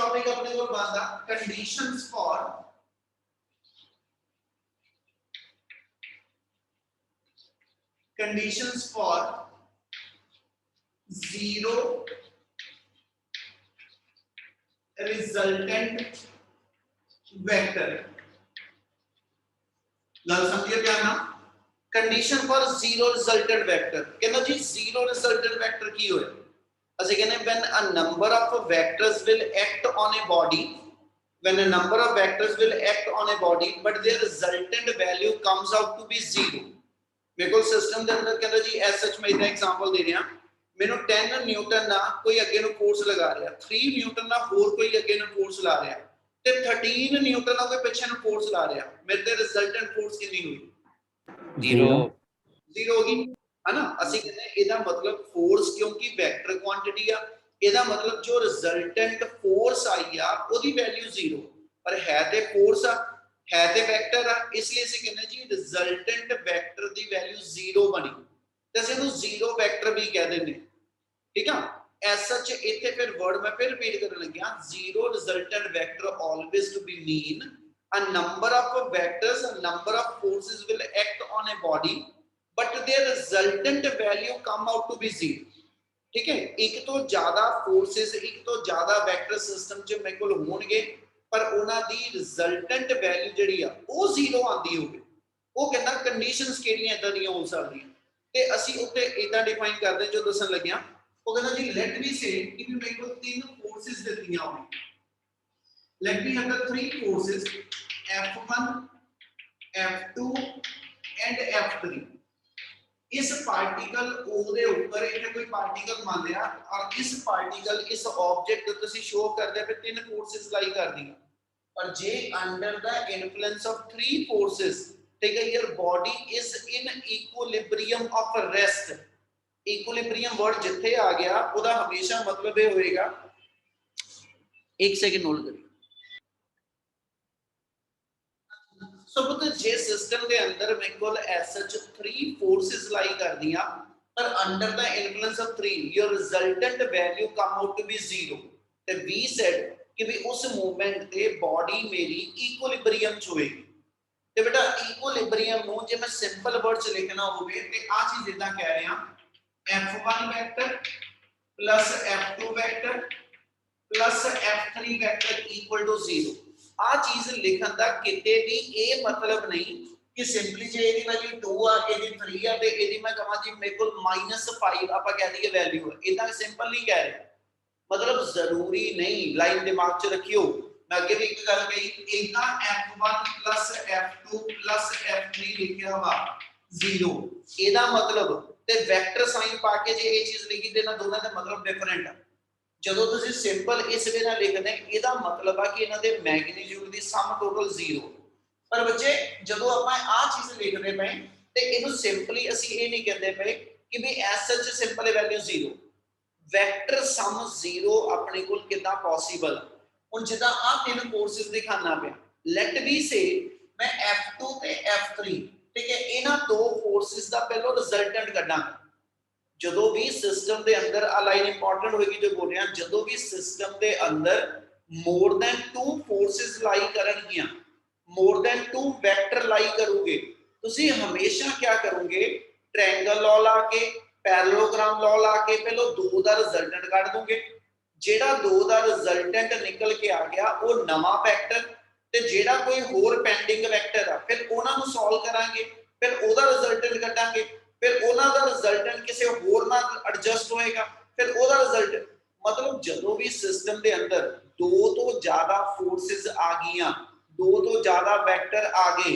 Topic अपने को बनता conditions for zero resultant vector. गल समझिए ध्यान ना, condition for zero resultant vector कहना जी जीरो रिजल्टेंट वेक्टर की होए ਅਸੀਂ ਕਹਿੰਦੇ when a number of vectors will act on a body, when a number of vectors will act on a body but their resultant value comes out to be zero। ਮੇਰੇ ਕੋਲ system ਦੇ ਅੰਦਰ ਕਹਿੰਦਾ G S ਸੱਚ ਮੈਂ ਇਹਦਾ example ਦੇ ਰਿਹਾ, ਮੈਨੂੰ 10 ਨਿਊਟਨ ਨਾਲ ਕੋਈ ਅੱਗੇ ਨੂੰ ਫੋਰਸ ਲਗਾ ਰਿਹਾ, 3 ਨਿਊਟਨ ਨਾਲ ਹੋਰ ਕੋਈ ਅੱਗੇ ਨੂੰ ਫੋਰਸ ਲਾ ਰਿਹਾ ਤੇ 13 ਨਿਊਟਨ ਨਾਲ ਕੋਈ ਪਿੱਛੇ ਨੂੰ ਫੋਰਸ ਲਾ ਰਿਹਾ, ਮੇਰੇ ਤੇ ਰਿਜ਼ਲਟੈਂਟ ਫੋਰਸ ਕਿੰਨੀ ਹੋਈ? ਜ਼ੀਰੋ ਹੋ ਗਈ है ना। ਅਸੀਂ ਕਹਿੰਦੇ ਇਹਦਾ ਮਤਲਬ ਫੋਰਸ ਕਿਉਂਕਿ ਵੈਕਟਰ ਕੁਆਂਟੀਟੀ ਆ, ਇਹਦਾ ਮਤਲਬ ਜੋ ਰਿਜ਼ਲਟੈਂਟ ਫੋਰਸ ਆਈ ਆ ਉਹਦੀ ਵੈਲਿਊ ਜ਼ੀਰੋ, ਪਰ ਹੈ ਤੇ ਫੋਰਸ ਆ, है तो वेक्टर आ, इसलिए इसे कहना जी रिजल्टेंट वेक्टर दी वैल्यू जीरो बनी ते इसे नु जीरो वेक्टर भी कह देंगे। ठीक है एज सच इथे फिर वर्ड मैं फिर रिपीट करने लग्या, zero resultant vector always to be mean a number of vectors, a number of forces will act on a body but their resultant value come out to be zero। ठीक है, एक तो ज्यादा forces एक तो ज्यादा वेक्टर सिस्टम च मेरे को होणगे पर उन्हां दी रिजल्टेंट वैल्यू जिहड़ी आ वो जीरो आंदी होवे, वो कहंदा कंडीशंस किहड़ियां इदां दियां हो सकदियां ते असीं उत्ते इदां डिफाइन करदे जो दस्सण लग्या। वो कहंदा जी लेट मी से कि मेरे को तीन फोर्सेस दित्तियां होण, let me have the three forces F1 F2 and F3। इस पार्टिकल O दे ऊपर इथे कोई पार्टिकल मान लिया और इस पार्टिकल इस ऑब्जेक्ट तुसी शो करदे पे तीन फोर्सेस लाई कर दी, पर जे under the influence of three forces ठीक है your body is in equilibrium of rest. Equilibrium word जिथे आ गया ओदा हमेशा मतलब ये होएगा, एक सेकंड होल्ड करिए। सो पुत्र जे सिस्टम के अंदर मेरे को एज सच थ्री फोर्सेस लाई कर दिया पर under the influence of three your resultant value come out to be zero ते वी सेड कि भी उस मोमेंट ते बॉडी मेरी इक्विलिब्रियम च होएगी। ते बेटा इक्विलिब्रियम नु जे मैं सिंपल वर्ड च लिखना होवे ते आ चीज इदां कह रहे हां F1 vector plus F2 vector plus F3 vector equal to zero. आ चीज लिखन दा किते भी ए मतलब नहीं कि सिंपली जे एदी वैल्यू 2 आ एदी 3 आ ते एदी मैं कहां जी मेरे को -5 आपा कह दिए वैल्यू है, इतना सिंपल नहीं कह रहे, मतलब जरूरी नहीं। लाइन दिमाग च रखियो, मैं आगे भी एक गल कही इतना F1 plus F2 plus F3 लिखया वा जीरो, एदा मतलब ते वेक्टर साइन पाके जे ये चीज लिखी देना दोनों का मतलब डिफरेंट है। ਜਦੋਂ ਤੁਸੀਂ ਸਿੰਪਲ ਇਸ ਵੇ ਨਾਲ ਲਿਖਦੇ ਇਹਦਾ ਮਤਲਬ ਆ ਕਿ ਇਹਨਾਂ ਦੇ ਮੈਗਨੀਟਿਊਡ ਦੀ ਸਮ ਟੋਟਲ ਜ਼ੀਰੋ, ਪਰ ਬੱਚੇ ਜਦੋਂ ਆਪਾਂ ਆ ਚੀਜ਼ ਲਿਖਦੇ ਪਏ ਤੇ ਇਹਨੂੰ ਸਿੰਪਲੀ ਅਸੀਂ ਇਹ ਨਹੀਂ ਕਹਿੰਦੇ ਪਏ ਕਿ ਵੀ ਐਸ ਸੱਚ simple value zero, vector sum zero ਆਪਣੇ ਕੋਲ ਕਿਦਾਂ ਪੋਸੀਬਲ। ਹੁਣ ਜਿੱਦਾਂ ਆ ਤਿੰਨ ਫੋਰਸਸ ਦਿਖਾਣਾ ਪਿਆ, ਲੈਟ ਵੀ ਸੇ ਮੈਂ F2 ਤੇ F3 ਠੀਕ ਹੈ ਇਹਨਾਂ ਦੋ ਫੋਰਸਸ ਦਾ ਪਹਿਲਾਂ ਰਿਜ਼ਲਟੈਂਟ ਕੱਢਾਂਗਾ। ਜਦੋਂ ਵੀ ਸਿਸਟਮ ਦੇ ਅੰਦਰ ਆ ਲਾਈਨ ਇੰਪੋਰਟੈਂਟ ਹੋਏਗੀ ਜੋ ਬੋਲ ਰਿਹਾ, ਜਦੋਂ ਵੀ ਸਿਸਟਮ ਦੇ ਅੰਦਰ ਮੋਰ ਦੈਨ 2 ਫੋਰਸਸ ਲਾਈ ਕਰਨਗੀਆਂ, ਮੋਰ ਦੈਨ 2 ਵੈਕਟਰ ਲਾਈ ਕਰੋਗੇ, ਤੁਸੀਂ ਹਮੇਸ਼ਾ ਕੀ ਕਰੋਗੇ ट्रायंगल लॉ ला के पैरेललोग्राम लॉ ला के पहले 2 ਦਾ ਰਿਜ਼ਲਟੈਂਟ ਕੱਢ ਦੋਗੇ, ਜਿਹੜਾ 2 ਦਾ ਰਿਜ਼ਲਟੈਂਟ ਨਿਕਲ ਕੇ ਆ ਗਿਆ ਉਹ ਨਵਾਂ ਵੈਕਟਰ ਤੇ ਜਿਹੜਾ ਕੋਈ ਹੋਰ ਪੈਂਡਿੰਗ ਵੈਕਟਰ ਆ ਫਿਰ ਉਹਨਾਂ ਨੂੰ ਸੋਲਵ ਕਰਾਂਗੇ, ਫਿਰ ਉਹਦਾ ਰਿਜ਼ਲਟੈਂਟ ਕੱਢਾਂਗੇ, फिर उन्हां दा रिजल्टेंट किसी होर नाल एडजस्ट होएगा, फिर ओदा रिजल्ट मतलब जदों भी सिस्टम दे अंदर 2 तो ज्यादा फोर्सेस आ गईयां, 2 तो ज्यादा वेक्टर आ गए,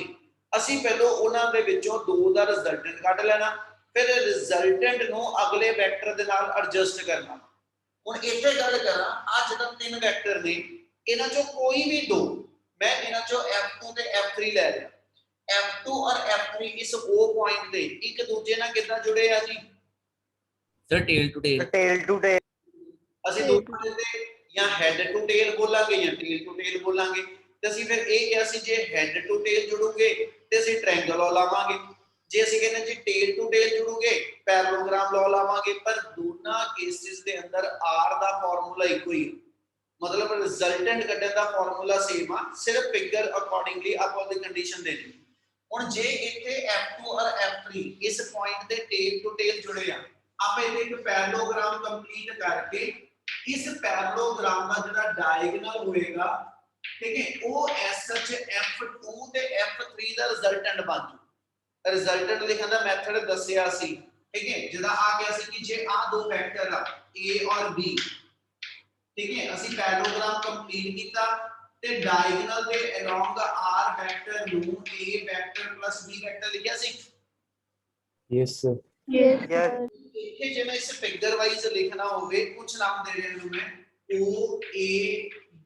ਅਸੀਂ ਪਹਿਲਾਂ ਉਹਨਾਂ ਦੇ ਵਿੱਚੋਂ 2 ਦਾ ਰਿਜ਼ਲਟੈਂਟ ਕੱਢ ਲੈਣਾ, ਫਿਰ ਰਿਜ਼ਲਟੈਂਟ ਨੂੰ ਅਗਲੇ ਵੈਕਟਰ ਦੇ ਨਾਲ ਐਡਜਸਟ ਕਰਨਾ। ਹੁਣ ਇੱਥੇ ਗੱਲ ਕਰਾਂ ਆ ਜਦੋਂ 3 ਵੈਕਟਰ ਨੇ ਇਹਨਾਂ ਚੋਂ ਕੋਈ ਵੀ 2 ਮੈਂ ਇਹਨਾਂ ਚੋਂ F2 ਤੇ F3 ਲੈ ਲਿਆ, F2 और F3 इस O पॉइंट पे एक दूसरे ਨਾਲ ਕਿੱਦਾਂ ਜੁੜੇ ਆ ਜੀ सर टेल टू टेल ਅਸੀਂ ਦੋਨਾਂ ਦੇ ਜਾਂ ਹੈਡ ਟੂ ਟੇਲ ਬੋਲਾਂਗੇ ਜਾਂ ਟੇਲ ਟੂ ਟੇਲ ਬੋਲਾਂਗੇ ਤੇ ਅਸੀਂ ਫਿਰ ਇਹ ਕਿਹਾ ਸੀ ਜੇ ਹੈਡ ਟੂ ਟੇਲ ਜੁੜੂਗੇ ਤੇ ਅਸੀਂ ਟ੍ਰਾਇੰਗਲ ਲਾ ਲਾਵਾਂਗੇ, ਜੇ ਅਸੀਂ ਕਹਿੰਦੇ ਜੀ ਟੇਲ ਟੂ ਟੇਲ ਜੁੜੂਗੇ ਪੈਰਲੋਗ੍ਰਾਮ ਲਾ ਲਾਵਾਂਗੇ, ਪਰ ਦੋਨਾਂ ਕੇਸਿਸ ਦੇ ਅੰਦਰ R ਦਾ ਫਾਰਮੂਲਾ ਇੱਕੋ ਹੀ ਹੈ, मतलब रिजल्टेंट कड्ढण दा फार्मूला सेम आ, सिर्फ फिगर अकॉर्डिंगली आप ਉਹਦੀ कंडीशन देनी। ਹੁਣ ਜੇ ਇੱਥੇ F2 और F3 इस पॉइंट ਦੇ टेल टू टेल जुड़े ਆ, ਆਪਾਂ ਇਹਦੇ ਇੱਕ ਪੈਰਲੋਗ੍ਰਾਮ ਕੰਪਲੀਟ ਕਰਕੇ इस पैरेललोग्राम ਦਾ ਜਿਹੜਾ डायगोनल ਹੋਏਗਾ, ठीक है, वो सच F2 ਤੇ F3 ਦਾ ਰਿਜ਼ਲਟੈਂਟ ਬਣ ਜੂ। ਰਿਜ਼ਲਟੈਂਟ ਲਿਖਣ ਦਾ ਮੈਥਡ ਦੱਸਿਆ ਸੀ, ठीक है, ਜਿਹਦਾ ਆ ਗਿਆ ਸੀ ਕਿ ਜੇ ਆ ਦੋ ਵੈਕਟਰ ਆ A और B, ठीक है, ਅਸੀਂ ਪੈਰਲੋਗ੍ਰਾਮ ਕੰਪਲੀਟ ਕੀਤਾ ਤੇ डायगोनल ਦੇ ਅਲੋਂਗ R ਵੈਕਟਰ ਨੂੰ A vector plus B vector ਲਿਖਿਆ ਸੀ। Yes, sir. Yes, sir. ਇੱਥੇ ਜੇ ਮੈਂ ਇਸ ਫਿਗਰ ਵਾਈਜ਼ ਲਿਖਣਾ ਹੋਵੇ ਕੁਝ ਨਾਮ ਦੇ ਰਿਹਾ ਨੂੰ ਮੈਂ O A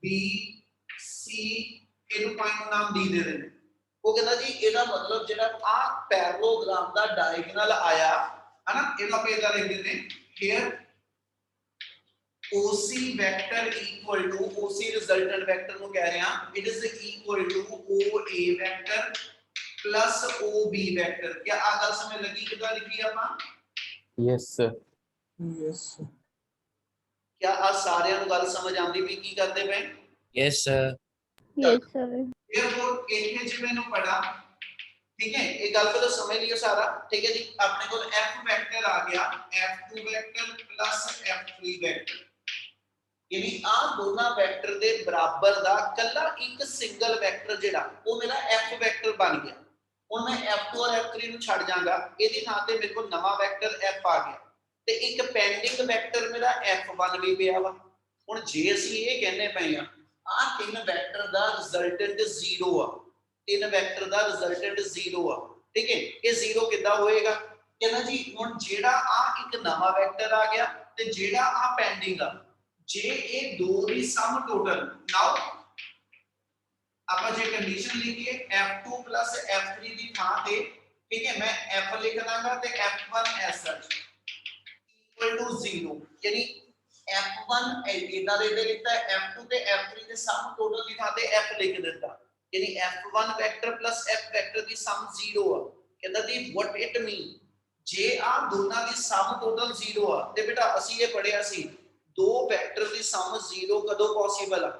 B C ਇਹਨੂੰ ਪੁਆਇੰਟ ਨੂੰ ਨਾਮ D ਦੇ ਦੇਣੇ। ਉਹ ਕਹਿੰਦਾ ਜੀ ਇਹਦਾ ਮਤਲਬ ਜਿਹੜਾ ਆ ਪੈਰਲੋਗ੍ਰਾਮ ਦਾ ਡਾਇਗੋਨਲ ਆਇਆ ਹੈ ਨਾ, ਇਹਨੂੰ ਆਪਾਂ ਇਹਦਾ ਲਿਖ ਦਿੰਦੇ here OC vector equal to OC resultant vector ਨੂੰ ਕਹਿ ਰਹੇ ਹਾਂ, it is equal to OA vector plus OB vector. क्या आ गल समझ लगी किदा लिखी आपा? Yes, sir. Yes, sir. क्या आ सारे नु गल समझ आंदी भी की करदे पे? Yes, sir. Yes, sir. Airport एथे ज मैंने पढ़ा, ठीक है, ये गल तो समझ लियो सारा, ठीक है जी। अपने को F वेक्टर आ गया, F2 vector plus F3 vector, यानी आ दोनों वेक्टर दे बराबर दा कल्ला एक सिंगल वेक्टर जेड़ा वो मेरा F वेक्टर बन गया। ਹੁਣ मैं F2 और F3 ਨੂੰ ਛੱਡ ਜਾਗਾ, ਇਹਦੀ ਥਾਂ ਤੇ ਮੇਰੇ ਕੋਲ ਨਵਾਂ ਵੈਕਟਰ F ਆ ਗਿਆ ਤੇ ਇੱਕ ਪੈਂਡਿੰਗ ਵੈਕਟਰ ਮੇਰਾ F1 ਵੀ ਪਿਆ ਵਾ। ਹੁਣ ਜੇ ਅਸੀਂ ਇਹ ਕਹਿੰਦੇ ਪਏ ਆ ਆਹ ਤਿੰਨ ਵੈਕਟਰ ਦਾ ਰਿਜ਼ਲਟੈਂਟ 0 ਆ, ਤਿੰਨ ਵੈਕਟਰ ਦਾ ਰਿਜ਼ਲਟੈਂਟ 0 ਆ, ਠੀਕ ਹੈ, ਇਹ 0 ਕਿੱਦਾਂ ਹੋਏਗਾ? ਕਹਿੰਦਾ ਜੀ ਹੁਣ ਜਿਹੜਾ ਆ ਇੱਕ ਨਵਾਂ ਵੈਕਟਰ ਆ ਗਿਆ ਤੇ ਜਿਹੜਾ ਆ ਪੈਂਡਿੰਗ ਆ, ਜੇ ਇਹ ਦੋ ਦੀ ਸਮ ਟੋਟਲ, ਨਾਓ ਆਪਾਂ ਜੇ ਕੰਡੀਸ਼ਨ ਲਿਖੀਏ F2 F3 ਦੀ ਥਾਂ ਤੇ, ठीक है, मैं F लिख दांगा ते F1 as such equal to 0, यानी F1 इतना दे लिखता है, F2 ते F3 ਦੇ ਸਮ ਟੋਟਲ ਦੀ ਥਾਂ ਤੇ F ਲਿਖ ਦਿੱਤਾ, यानी F1 ਵੈਕਟਰ F ਵੈਕਟਰ ਦੀ ਸਮ 0 ਆ। ਕਹਿੰਦਾ ਦੀ what it mean, ਜੇ ਆ ਦੋਨਾਂ ਦੀ ਸਮ ਟੋਟਲ 0 ਆ ਤੇ ਬੇਟਾ ਅਸੀਂ ਇਹ ਪੜਿਆ ਸੀ ਦੋ ਵੈਕਟਰ ਦੀ ਸਮ 0 ਕਦੋਂ ਪੋਸੀਬਲ ਆ?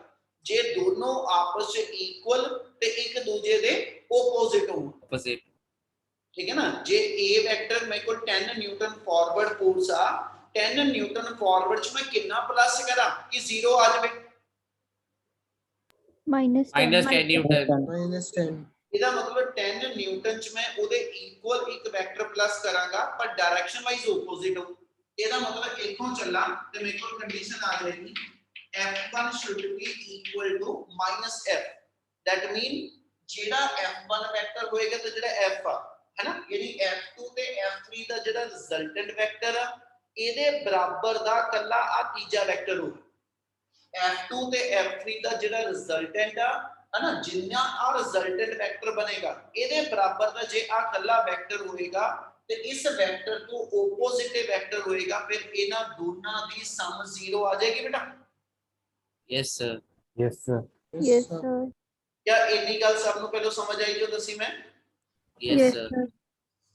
ਜੇ ਦੋਨੋਂ आपस ਚ इक्वल ਤੇ ਇੱਕ ਦੂਜੇ ਦੇ opposite ਹੋਣ। Opposite. ठीक है ना, जे A वेक्टर मेरे को 10 न्यूटन फॉरवर्ड फोर्स आ, 10 न्यूटन फॉरवर्ड च मैं कितना प्लस करा कि 0 आ जाए? Minus 10. Minus 10 Newton. Minus 10. ਇਹਦਾ ਮਤਲਬ 10 ਨਿਊਟਨ ਚ ਮੈਂ ਉਹਦੇ ਇਕੁਅਲ ਇੱਕ ਵੈਕਟਰ ਪਲੱਸ ਕਰਾਂਗਾ ਪਰ ਡਾਇਰੈਕਸ਼ਨ ਵਾਈਜ਼ ਆਪੋਜ਼ਿਟ ਹੋ। ਇਹਦਾ ਮਤਲਬ ਇੱਥੋਂ ਚੱਲਾਂ ਤੇ ਮੇਰੇ ਕੋਲ ਕੰਡੀਸ਼ਨ ਆ ਜਾਏਗੀ F1 should be equal to minus F, that mean ਜਿਹੜਾ F1 ਵੈਕਟਰ ਹੋਏਗਾ ਤੇ ਜਿਹੜਾ F ਆ है ना, यानी F2 ਤੇ F3 ਦਾ ਜਿਹੜਾ ਰਿਜ਼ਲਟੈਂਟ ਵੈਕਟਰ ਆ ਇਹਦੇ ਬਰਾਬਰ ਦਾ ਕੱਲਾ ਆ ਤੀਜਾ ਵੈਕਟਰ ਹੋ। F2 ਤੇ F3 ਦਾ ਜਿਹੜਾ ਰਿਜ਼ਲਟੈਂਟ ਆ है ना, ਜਿੰਨਾ ਆ ਰਿਜ਼ਲਟੈਂਟ ਵੈਕਟਰ ਬਣੇਗਾ ਇਹਦੇ ਬਰਾਬਰ ਦਾ ਜੇ ਆ ਕੱਲਾ ਵੈਕਟਰ ਹੋਏਗਾ ਤੇ ਇਸ ਵੈਕਟਰ ਤੋਂ ਆਪੋਜ਼ਿਟ ਵੈਕਟਰ ਹੋਏਗਾ, ਫਿਰ ਇਹਨਾਂ ਦੋਨਾਂ ਦੀ ਸਮ 0 ਆ ਜਾਏਗੀ ਬੇਟਾ। Yes, sir. Yes, sir. Yes, sir. क्या ਇੰਨੀ ਗੱਲ ਸਭ ਨੂੰ ਪਹਿਲਾਂ ਸਮਝ ਆਈ ਜੋ ਦੱਸੀ ਮੈਂ? Yes, sir.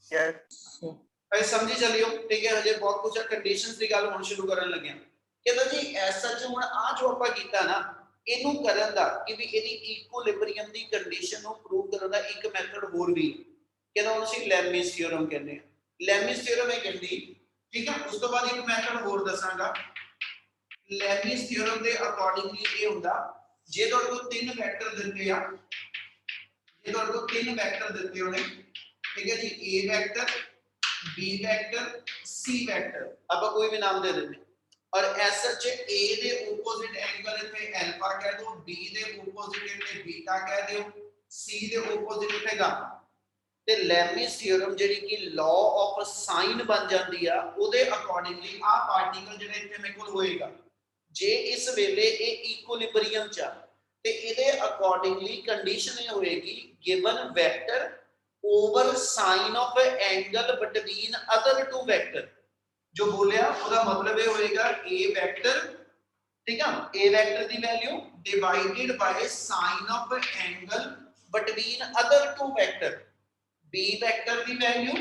Yes. ਭਾਈ ਸਮਝੀ ਚੱਲਿਓ, ਠੀਕ ਹੈ, ਹਜੇ ਬਹੁਤ ਕੁਝ ਕੰਡੀਸ਼ਨਸ ਦੀ ਗੱਲ ਹੁਣ ਸ਼ੁਰੂ ਕਰਨ ਲੱਗਿਆ। ਕਹਿੰਦਾ ਜੀ ਐਸਾ ਚ ਹੁਣ ਆ ਜੋ ਆਪਾਂ ਕੀਤਾ ਨਾ ਇਹਨੂੰ ਕਰਨ ਦਾ ਕਿ ਵੀ ਇਹਦੀ ਇਕੁਇਲਿਬਰੀਅਮ ਦੀ ਕੰਡੀਸ਼ਨ ਨੂੰ ਪ੍ਰੂਵ ਕਰਨ ਦਾ ਇੱਕ ਮੈਥਡ ਹੋਰ ਵੀ ਕਹਿੰਦਾ, ਉਹਨੂੰ ਅਸੀਂ ਲੈਮਿਸ ਥਿਓਰਮ ਕਹਿੰਦੇ ਆ। ਲੈਮਿਸ ਥਿਓਰਮ ਇਹ ਕਹਿੰਦੀ, ਠੀਕ ਹੈ, ਉਸ ਤੋਂ ਬਾਅਦ ਇੱਕ ਮੈਥਡ ਹੋਰ ਦੱਸਾਂਗਾ। ਲੈਮਿਸ ਥਿਓਰਮ ਦੇ ਅਕੋਰਡਿੰਗਲੀ ਇਹ ਹੁੰਦਾ, ਜੇ ਤੁਹਾਡੇ ਕੋਲ ਤਿੰਨ ਵੈਕਟਰ ਦਿੱਤੇ ਆ, ਜੇ ਤੁਹਾਡੇ ਕੋਲ ਤਿੰਨ ਵੈਕਟਰ ਦਿੱਤੇ ਹੋਣੇ, ठीक है जी, A vector, B vector, C vector, अब कोई भी नाम दे देते और ऐसा च A दे ऑपोजिट एंगल पे अल्फा कह दो, B दे ऑपोजिट पे बीटा कह दो, C दे ऑपोजिट पे गामा। ਤੇ ਲੈਮਿਸ ਥਿਓਰਮ ਜਿਹੜੀ ਕਿ ਲਾਅ ਆਫ ਸਾਈਨ ਬਣ ਜਾਂਦੀ ਆ, ਉਹਦੇ ਅਕੋਰਡਿੰਗਲੀ ਆ ਪਾਰਟੀਕਲ ਜਿਹੜਾ ਇੱਥੇ ਮੇਰੇ ਕੋਲ ਹੋਏਗਾ, ਜੇ ਇਸ ਵੇਲੇ ਇਹ ਇਕੁਇਲਿਬਰੀਅਮ ਚ ਆ ਤੇ ਇਹਦੇ ਅਕੋਰਡਿੰਗਲੀ ਕੰਡੀਸ਼ਨ ਇਹ ਹੋਏਗੀ given vector over sign of angle between other two vector। जो बोलिया ਉਹਦਾ ਮਤਲਬ ਇਹ ਹੋਏਗਾ A vector, ਠੀਕ ਆ, A vector the value divided by sign of angle between other two vector, B vector the value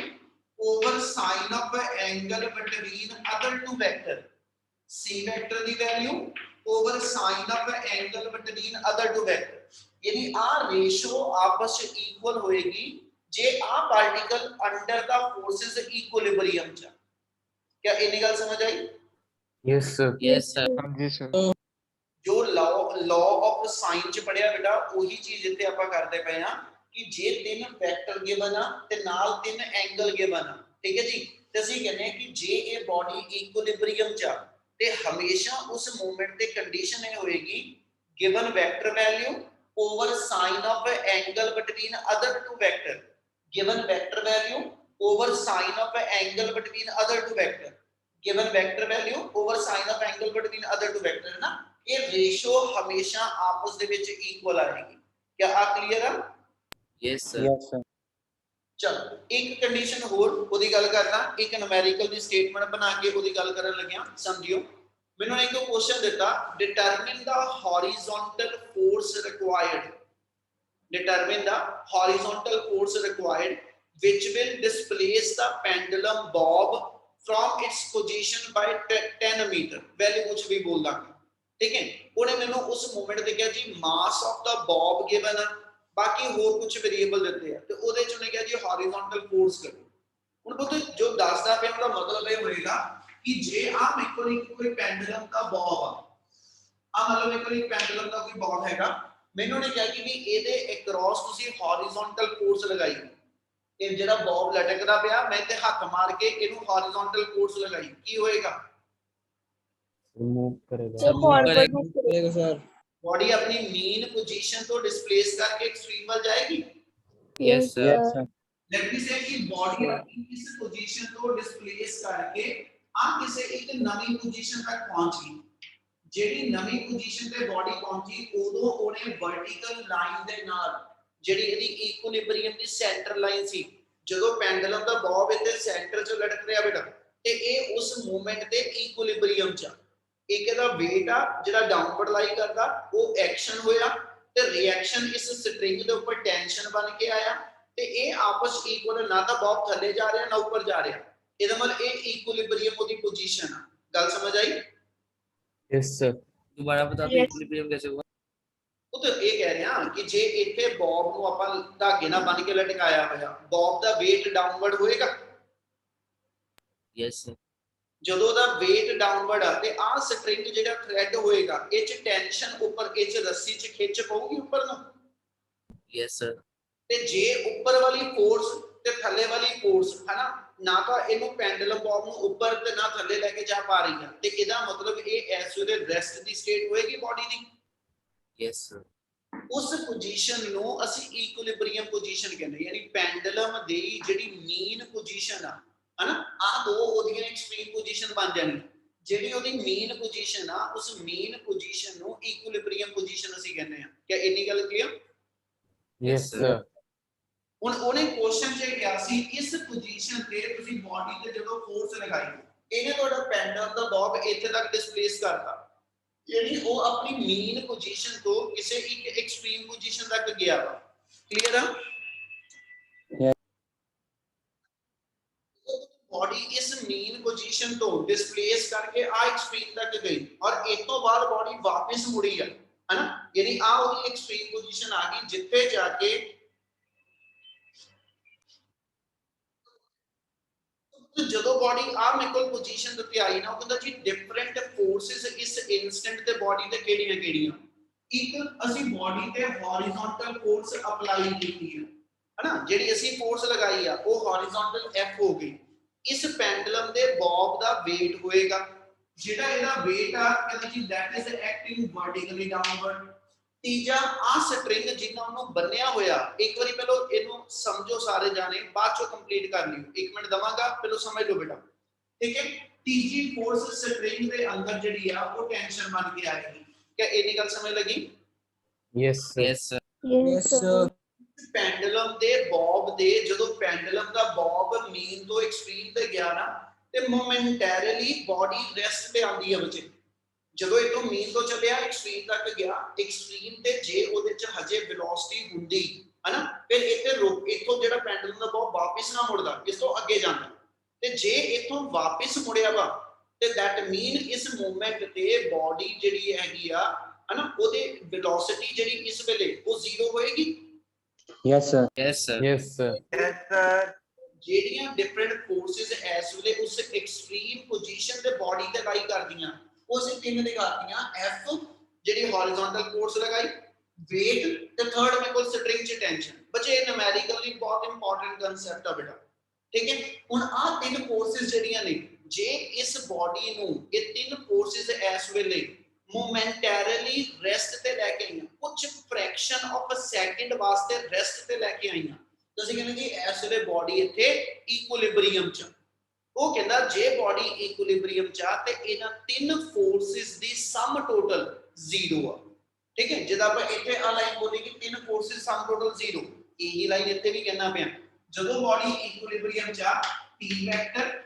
over sign of angle between other two vector, C vector the value over sine of an angle between other two vector यानी आ ratio आपस में equal होएगी जे आ particle under the forces equilibrium च क्या इन्नी गल समझ आई Yes, sir. Yes, sir. sir. हाँ जी सर जो लॉ ऑफ साइन च पढ़िया बेटा ਉਹੀ ਚੀਜ਼ ਇੱਥੇ ਆਪਾਂ ਕਰਦੇ ਪਏ ਆ ਕਿ ਜੇ ਤਿੰਨ ਵੈਕਟਰ ਗਿਵਨ ਆ ਤੇ ਨਾਲ ਤਿੰਨ ਐਂਗਲ ਗਿਵਨ ਆ ਠੀਕ ਹੈ ਜੀ ਤੇ ਅਸੀਂ ਕਹਿੰਦੇ ਆ ਕਿ ਜੇ ਇਹ ਬਾਡੀ ਇਕੁਇਲਿਬ੍ਰੀਅਮ ਚ ਆ ਤੇ ਹਮੇਸ਼ਾ ਉਸ ਮੂਵਮੈਂਟ ਤੇ ਕੰਡੀਸ਼ਨ ਇਹ ਹੋਏਗੀ given vector value over sine of angle between other two vector given vector value over sine of angle between other two vector given vector value over sine of angle between other two vector ਨਾ ਇਹ ratio ਹਮੇਸ਼ਾ ਆਪਸ ਦੇ ਵਿੱਚ equal ਆਏਗੀ क्या आ clear है Yes, sir. Yes, sir. चलो एक कंडीशन होर ओदी गल करना एक न्यूमेरिकल दी स्टेटमेंट बना के ओदी गल करन लग्या समझियो मैंने एक क्वेश्चन दिता determine the horizontal force required which will displace the pendulum bob from its position by 10 meter value कुछ भी बोल दांगा ठीक है ਉਹਨੇ ਮੈਨੂੰ ਉਸ ਮੂਵਮੈਂਟ ਤੇ ਕਿਹਾ ਜੀ ਮਾਸ ਆਫ ਦਾ ਬੌਬ ਗਿਵਨ ਬਾਕੀ ਹੋਰ ਕੁਝ ਵੇਰੀਏਬਲ ਦਿੱਤੇ ਆ ਤੇ ਉਹਦੇ ਚ ਉਹਨੇ ਕਿਹਾ ਜੀ ਹੌਰੀਜ਼ੌਂਟਲ ਫੋਰਸ ਕਰੋ ਹੁਣ ਪੁੱਤ ਜੋ ਦੱਸਦਾ ਪਿਆ ਉਹਦਾ ਮਤਲਬ ਇਹ ਹੋਏਗਾ ਕਿ ਜੇ ਆ ਮੇਰੇ ਕੋਲ ਕੋਈ ਪੈਂਡੂਲਮ ਦਾ ਬੌਬ ਆ ਮਤਲਬ ਮੇਰੇ ਕੋਲ ਪੈਂਡੂਲਮ ਦਾ ਕੋਈ ਬੌਬ ਹੈਗਾ ਮੈਨੂੰ ਉਹਨੇ ਕਿਹਾ ਕਿ ਵੀ ਇਹਦੇ ਅਕ੍ਰੋਸ ਤੁਸੀਂ ਹੌਰੀਜ਼ੌਂਟਲ ਫੋਰਸ ਲਗਾਈ ਇਹ ਜਿਹੜਾ ਬੌਬ ਲਟਕਦਾ ਪਿਆ ਮੈਂ ਤੇ ਹੱਥ ਮਾਰ ਕੇ ਇਹਨੂੰ ਹੌਰੀਜ਼ੌਂਟਲ ਫੋਰਸ ਲਗਾਈ ਕੀ ਹੋਏਗਾ Remove करेगा. So forward करेगा। move करेगा। करेगा सर बॉडी अपनी मीन पोजीशन तो डिस्प्लेस करके एक्सट्रीम पर जाएगी Yes, sir. Yes, sir. Let me से कि बॉडी अपनी इस पोजीशन को डिस्प्लेस करके आ किसे एक नवी पोजीशन तक पहुंच गई ਜਿਹੜੀ ਨਵੀਂ ਪੋਜੀਸ਼ਨ ਤੇ ਬॉडी ਪਹੁੰਚੀ ਉਦੋਂ ਉਹਨੇ ਵਰਟੀਕਲ ਲਾਈਨ ਦੇ ਨਾਲ ਜਿਹੜੀ ਇਹਦੀ ਇਕੁਇਲਿਬ੍ਰੀਅਮ ਦੀ ਸੈਂਟਰ ਲਾਈਨ ਸੀ ਜਦੋਂ ਪੈਂਡੂਲਮ ਦਾ ਬੌਬ ਇੱਥੇ ਸੈਂਟਰ 'ਚ ਲਟਕ ਰਿਹਾ ਬੇਟਾ ਤੇ ਇਹ ਉਸ ਮੂਵਮੈਂਟ ਤੇ ਇਕੁਇਲਿਬ੍ਰੀਅਮ 'ਚ एक ਇਹਦਾ weight ਆ ਜਿਹੜਾ ਡਾਊਨਵਰਡ ਲਾਈ ਕਰਦਾ ਉਹ ਐਕਸ਼ਨ ਹੋਇਆ ਤੇ ਰਿਐਕਸ਼ਨ ਇਸ ਸਟ੍ਰਿੰਗ ਦੇ ਉੱਪਰ ਟੈਂਸ਼ਨ ਬਣ ਕੇ ਆਇਆ ਤੇ ਇਹ ਆਪਸ ਇਕੁਅਲ ਨਾ ਤਾਂ ਬੌਬ ਥੱਲੇ ਜਾ ਰਿਹਾ ਨਾ ਉੱਪਰ ਜਾ ਰਿਹਾ ਇਹਦਾ ਮਤਲਬ ਇਹ ਇਕੁਇਲਿਬ੍ਰੀਅਮ ਉਹਦੀ ਪੋਜੀਸ਼ਨ ਆ ਗੱਲ ਸਮਝ ਆਈ Yes, sir. दोबारा बता दो Yes. इक्विलिब्रियम कैसे हुआ ਉਹ ਤਾਂ ਇਹ ਕਹਿ ਰਿਹਾ ਕਿ ਜੇ ਇੱਥੇ ਬੌਬ ਨੂੰ ਆਪਾਂ ਧਾਗੇ ਨਾਲ ਬੰਨ ਕੇ ਲਟਕਾਇਆ ਹੋਇਆ ਬੌਬ ਦਾ weight ਡਾਊਨਵਰਡ ਹੋਏਗਾ Yes, sir. ਜਦੋਂ ਦਾ weight ਡਾਊਨਵਰਡ ਆ ਤੇ ਆਹ ਸਟ੍ਰਿੰਗ ਜਿਹੜਾ ਥ੍ਰੈਡ ਹੋਏਗਾ ਇਹ ਚ ਟੈਂਸ਼ਨ ਉੱਪਰ ਇਹ ਚ ਰੱਸੀ ਚ ਖਿੱਚ ਪਊਗੀ ਉੱਪਰ ਨੂੰ Yes, sir. ਤੇ ਜੇ ਉੱਪਰ ਵਾਲੀ ਫੋਰਸ ਤੇ ਥੱਲੇ ਵਾਲੀ ਫੋਰਸ ਹਨਾ ਨਾ ਤਾਂ ਇਹਨੂੰ ਪੈਂਡੂਲਮ ਬੌਬ ਨੂੰ ਉੱਪਰ ਤੇ ਨਾ ਥੱਲੇ ਲੈ ਕੇ ਜਾ ਪਾ ਰਹੀ ਹੈ ਤੇ ਇਹਦਾ ਮਤਲਬ ਇਹ ਇਸ ਵੇਲੇ ਰੈਸਟ ਦੀ ਸਟੇਟ ਹੋਏਗੀ ਬਾਡੀ ਦੀ Yes, sir. ਉਸ ਪੋਜੀਸ਼ਨ ਨੂੰ ਅਸੀਂ ਇਕੁਇਲਿਬ੍ਰੀਅਮ ਪੋਜੀਸ਼ਨ ਕਹਿੰਦੇ ਯਾਨੀ ਪੈਂਡੂਲਮ ਦੀ ਜਿਹੜੀ ਮੀਨ ਪੋਜੀਸ਼ਨ ਆ ਹਨਾ ਆ ਦੋ ਉਹਦੀਆਂ ਐਕਸਟ੍ਰੀਮ ਪੋਜੀਸ਼ਨ ਬਣ ਜਾਣੀ ਜਿਹੜੀ ਉਹਦੀ ਮੀਨ ਪੋਜੀਸ਼ਨ ਆ ਉਸ ਮੀਨ ਪੋਜੀਸ਼ਨ ਨੂੰ ਇਕੁਇਲਿਬ੍ਰੀਅਮ ਪੋਜੀਸ਼ਨ ਅਸੀਂ ਕਹਿੰਦੇ ਆ ਕਿ ਇੰਨੀ ਗੱਲ ਕਲੀਅਰ Yes, sir. ਹੁਣ ਉਹਨੇ ਕੁਐਸਚਨ ਚ ਕਿਹਾ ਸੀ ਇਸ ਪੋਜੀਸ਼ਨ ਤੇ ਤੁਸੀਂ ਬਾਡੀ ਤੇ ਜਦੋਂ ਫੋਰਸ ਲਗਾਈ ਇਹਨੇ ਤੁਹਾਡਾ ਪੈਂਡੂਲਮ ਦਾ ਬੌਬ ਇੱਥੇ ਤੱਕ ਡਿਸਪਲੇਸ ਕਰਤਾ ਯਾਨੀ ਉਹ ਆਪਣੀ ਮੀਨ ਪੋਜੀਸ਼ਨ ਤੋਂ ਕਿਸੇ ਇੱਕ ਐਕਸਟ੍ਰੀਮ ਪੋਜੀਸ਼ਨ ਤੱਕ ਗਿਆ ਵਾ ਕਲੀਅਰ ਆ बॉडी इस मीन पोजीशन तो डिस्प्लेस करके आ एक्सट्रीम तक गई और एक तो बाद बॉडी वापस मुड़ी है ना यानी आ ओदी एक्सट्रीम पोजीशन आ गई जिथे जाके तो ਜਦੋਂ ਬॉडी ਆ ਮੇਰੇ ਕੋਲ ਪੋਜੀਸ਼ਨ ਦਿੱਤੀ ਆਈ ਨਾ ਉਹ ਕਹਿੰਦਾ ਜੀ ਡਿਫਰੈਂਟ ਫੋਰਸਸ ਇਸ ਇਨਸਟੈਂਟ ਤੇ ਬॉडी ਤੇ ਕਿਹੜੀਆਂ ਕਿਹੜੀਆਂ ਇੱਕ ਅਸੀਂ ਬॉडी ਤੇ ਹੌਰੀਜ਼ੌਂਟਲ ਫੋਰਸ ਅਪਲਾਈ ਕੀਤੀ ਹੈ ਹਨਾ ਜਿਹੜੀ ਅਸੀਂ ਫੋਰਸ ਲਗਾਈ ਆ ਉਹ ਹੌਰੀਜ਼ੌਂਟਲ ਐਫ ਹੋ ਗਈ ਇਸ ਪੈਂਡੂਲਮ ਦੇ ਬੌਬ ਦਾ weight ਹੋਏਗਾ ਜਿਹੜਾ ਇਹਦਾ weight ਆ ਕਹਿੰਦਾ ਜੀ that is acting vertically downward ਤੀਜਾ ਆ ਸਟ੍ਰਿੰਗ ਜਿੰਨਾ ਉਹਨੂੰ ਬੰਨਿਆ ਹੋਇਆ ਇੱਕ ਵਾਰੀ ਪਹਿਲਾਂ ਇਹਨੂੰ ਸਮਝੋ ਸਾਰੇ ਜਾਣੇ ਬਾਅਦ ਚੋਂ ਕੰਪਲੀਟ ਕਰ ਲਿਓ ਇੱਕ ਮਿੰਟ ਦਵਾਂਗਾ ਪਹਿਲਾਂ ਸਮਝ ਲਓ ਬੇਟਾ ਠੀਕ ਹੈ ਤੀਜੀ ਫੋਰਸ ਸਟ੍ਰਿੰਗ ਦੇ ਅੰਦਰ ਜਿਹੜੀ ਆ ਉਹ ਟੈਂਸ਼ਨ ਬਣ ਕੇ ਆਏਗੀ ਕਿ ਇੰਨੀ ਗੱਲ ਸਮਝ ਲੱਗੀ Yes, sir. Yes, sir. Yes, sir. Pendulum ਦੇ ਬੌਬ ਦੇ ਜਦੋਂ ਪੈਂਡੂਲਮ ਦਾ ਬੌਬ ਮੀਨ ਤੋਂ ਐਕਸਟ੍ਰੀਮ ਤੇ ਗਿਆ ਨਾ ਤੇ ਮੋਮੈਂਟਰੀਲੀ ਬਾਡੀ ਰੈਸਟ ਤੇ ਆਉਂਦੀ ਹੈ ਬੱਚੇ ਜਦੋਂ ਇਹ ਤੋਂ ਮੀਨ ਤੋਂ ਚੱਲਿਆ ਐਕਸਟ੍ਰੀਮ ਤੱਕ ਗਿਆ ਐਕਸਟ੍ਰੀਮ ਤੇ ਜੇ ਉਹਦੇ ਚ ਹਜੇ ਵੈਲੋਸਿਟੀ ਹੁੰਦੀ ਹਨਾ ਫਿਰ ਇੱਥੇ ਰੁਕ ਇੱਥੋਂ ਜਿਹੜਾ ਪੈਂਡੂਲਮ ਦਾ ਬੌਬ ਵਾਪਿਸ ਨਾ ਮੁੜਦਾ ਇਸ ਤੋਂ ਅੱਗੇ ਜਾਂਦਾ ਤੇ ਜੇ ਇੱਥੋਂ ਵਾਪਿਸ ਮੁੜਿਆ ਵਾ ਤੇ ਦੈਟ ਮੀਨ ਇਸ ਮੂਵਮੈਂਟ ਤੇ ਬੋਡੀ ਜਿਹੜੀ ਹੈਗੀ ਆ ਹਨਾ ਉਹਦੇ ਵੈਲੋਸਿਟੀ ਜਿਹੜੀ ਇਸ ਵੇਲੇ ਉਹ ਜ਼ੀਰੋ ਹੋਏਗੀ। Yes, sir. Yes, sir. Yes, sir. Yes, sir. ਜਿਹੜੀਆਂ ਡਿਫਰੈਂਟ ਫੋਰਸਿਸ ਇਸ ਵੇਲੇ ਉਸ ਐਕਸਟ੍ਰੀਮ ਪੋਜੀਸ਼ਨ ਤੇ ਬੋਡੀ ਤੇ ਲਾਈ ਕਰਦੀਆਂ ਉਹ ਅਸੀਂ ਤਿੰਨ ਦਿਖਾਤੀਆਂ। F ਜਿਹੜੀ ਹੌਰੀਜ਼ੌਂਟਲ ਫੋਰਸ ਲਗਾਈ, weight ਤੇ ਥਰਡ ਮੇਰੇ ਕੋਲ ਸਟ੍ਰਿੰਗ ਚ ਟੈਂਸ਼ਨ। ਬੱਚੇ ਇਹ ਨਿਊਮੈਰੀਕਲੀ ਬਹੁਤ ਇੰਪੋਰਟੈਂਟ ਕਨਸੈਪਟ ਆ ਬੇਟਾ, ਠੀਕ ਹੈ। ਹੁਣ ਆਹ ਤਿੰਨ ਫੋਰਸਿਸ ਜਿਹੜੀਆਂ ਨੇ, ਜੇ ਇਸ ਬੋਡੀ ਨੂੰ ਇਹ ਤਿੰਨ ਫੋਰਸਿਸ ਇਸ ਵੇਲੇ ਮੋਮੈਂਟੈਰੀਲੀ ਰੈਸਟ ਤੇ ਲੈ ਕੇ ਆਈਆਂ, ਕੁਝ ਫ੍ਰੈਕਸ਼ਨ ਆਫ ਅ ਸੈਕਿੰਡ ਵਾਸਤੇ ਰੈਸਟ ਤੇ ਲੈ ਕੇ ਆਈਆਂ, ਤੁਸੀਂ ਕਹਿੰਦੇ ਜੀ ਇਸ ਵੇਲੇ ਬੋਡੀ ਇੱਥੇ ਇਕੁਇਲਿਬਰੀਅਮ ਚ। ਉਹ ਕਹਿੰਦਾ ਜੇ ਬੋਡੀ ਇਕੁਇਲਿਬਰੀਅਮ ਚ ਆ ਤੇ ਇਹਨਾਂ ਤਿੰਨ ਫੋਰਸਿਸ ਦੀ ਸਮ ਟੋਟਲ ਜ਼ੀਰੋ ਆ, ਠੀਕ ਹੈ। ਜਦ ਆਪਾਂ ਇੱਥੇ ਆ ਲਾਈਨ ਬੋਲੇਗੀ ਤਿੰਨ ਫੋਰਸਿਸ ਸਮ ਟੋਟਲ ਜ਼ੀਰੋ, ਇਹੀ ਲਾਈਨ ਇੱਥੇ ਵੀ ਕਹਿਣਾ ਪਿਆ। ਜਦੋਂ ਬੋਡੀ ਇਕੁਇਲਿਬਰੀਅਮ ਚ ਆ P vector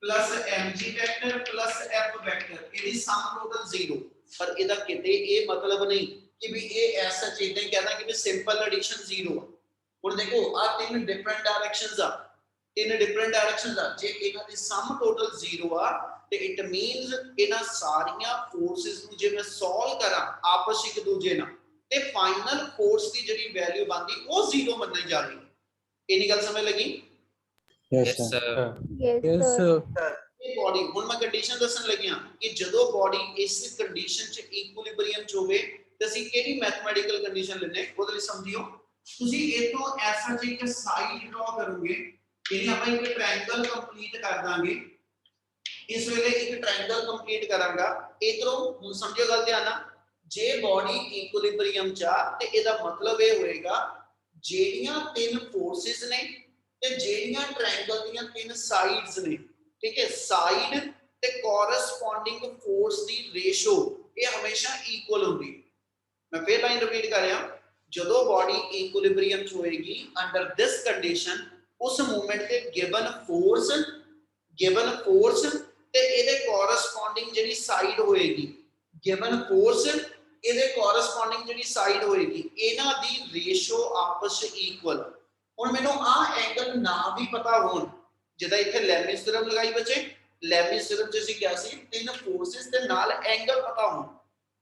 plus mg vector plus f vector ਇਹਦੀ ਸਮ ਟੋਟਲ 0। ਪਰ ਇਹਦਾ ਕਿਤੇ ਇਹ ਮਤਲਬ ਨਹੀਂ ਕਿ ਵੀ ਇਹ ਐਸਾ ਚੀਜ਼ਾਂ ਹੀ ਕਹਿੰਦਾ ਕਿ ਵੀ ਸਿੰਪਲ ਐਡੀਸ਼ਨ 0 ਆ। ਹੁਣ ਦੇਖੋ ਆ ਤਿੰਨ ਡਿਫਰੈਂਟ ਡਾਇਰੈਕਸ਼ਨਸ ਆ, ਜੇ ਇਹਨਾਂ ਦੀ ਸਮ ਟੋਟਲ 0 ਆ ਤੇ ਇਟ ਮੀਨਸ ਇਹਨਾਂ ਸਾਰੀਆਂ ਫੋਰਸਿਸ ਨੂੰ ਜੇ ਮੈਂ ਸੋਲਵ ਕਰਾਂ ਆਪਸ ਇੱਕ ਦੂਜੇ ਨਾਲ ਤੇ ਫਾਈਨਲ ਫੋਰਸ ਦੀ ਜਿਹੜੀ ਵੈਲਿਊ ਬਣਦੀ ਉਹ 0 ਮੰਨੀ ਜਾ ਰਹੀ। ਇਹਨੀ ਗੱਲ ਸਮਝ ਲੱਗੀ? Yes, Yes, sir. sir. Yes, Yes, sir. sir. ਇਹ ਬੋਡੀ ਹੁਣ ਮੈਂ ਕੰਡੀਸ਼ਨ ਦੱਸਣ ਲੱਗਿਆ ਕਿ ਜਦੋਂ ਬੋਡੀ ਇਸ ਕੰਡੀਸ਼ਨ ਚ ਇਕੁਇਲਿਬਰੀਅਮ ਚ ਹੋਵੇ ਤੇ ਅਸੀਂ ਕਿਹੜੀ ਮੈਥਮੈਟੀਕਲ ਕੰਡੀਸ਼ਨ ਲੈਣੇ ਉਹਦੇ ਲਈ ਸਮਝਿਓ। ਤੁਸੀਂ ਇਥੋਂ ਐਸਾ ਚੀਜ਼ ਕਿ ਸਾਈਡ ਡਰਾ ਕਰੋਗੇ, ਇਹਨੇ ਆਪਾਂ ਇੱਕ ਟ੍ਰਾਇੰਗਲ ਕੰਪਲੀਟ ਕਰ ਦਾਂਗੇ। ਇਸ ਵੇਲੇ ਇੱਕ ਟ੍ਰਾਇੰਗਲ ਕੰਪਲੀਟ ਕਰਾਂਗਾ ਇਧਰੋਂ। ਹੁਣ ਸਮਝਿਓ ਗੱਲ ਧਿਆਨ ਨਾਲ, ਜੇ ਬੋਡੀ ਇਕੁਇਲਿਬਰੀਅਮ ਚ ਆ ਤੇ ਇਹਦਾ ਮਤਲਬ ਇਹ ਹੋਏਗਾ ਜਿਹੜੀਆਂ ਤਿੰਨ ਫੋਰਸਿਸ ਨੇ ਤੇ ਜਿਹੜੀਆਂ ਟ੍ਰਾਇੰਗਲ ਦੀਆਂ ਤਿੰਨ ਸਾਈਡਸ ਨੇ, ਠੀਕ ਹੈ, ਸਾਈਡ ਤੇ ਕੋਰਸਪੋਂਡਿੰਗ ਫੋਰਸ ਦੀ ਰੇਸ਼ੋ ਇਹ ਹਮੇਸ਼ਾ ਇਕੁਅਲ ਹੁੰਦੀ ਹੈ। ਮੈਂ ਫੇਰ ਲਾਈਨ ਰਿਪੀਟ ਕਰ ਰਿਹਾ, ਜਦੋਂ ਬੋਡੀ ਇਕੁਇਲਿਬਰੀਅਮ ਚ ਹੋਏਗੀ ਅੰਡਰ ਦਿਸ ਕੰਡੀਸ਼ਨ ਉਸ ਮੂਵਮੈਂਟ ਤੇ ਗਿਵਨ ਫੋਰਸ ਤੇ ਇਹਦੇ ਕੋਰਸਪੋਂਡਿੰਗ ਜਿਹੜੀ ਸਾਈਡ ਹੋਏਗੀ, ਗਿਵਨ ਫੋਰਸ ਇਹਦੇ ਕੋਰਸਪੋਂਡਿੰਗ ਜਿਹੜੀ ਸਾਈਡ ਹੋਏਗੀ, ਇਹਨਾਂ ਦੀ ਰੇਸ਼ੋ ਆਪਸ ਵਿੱਚ ਇਕੁਅਲ। ਹੁਣ ਮੈਨੂੰ ਆਹ ਐਂਗਲ ਨਾ ਵੀ ਪਤਾ ਹੋਣ, ਜਿੱਦਾਂ ਇੱਥੇ ਲੈਮਿਸ ਥਿਓਰਮ ਲਗਾਈ ਬੱਚੇ, ਲੈਮਿਸ ਥਿਓਰਮ ਚ ਅਸੀਂ ਕਿਹਾ ਸੀ ਤਿੰਨ ਫੋਰਸਿਸ ਦੇ ਨਾਲ ਐਂਗਲ ਪਤਾ ਹੋਣ।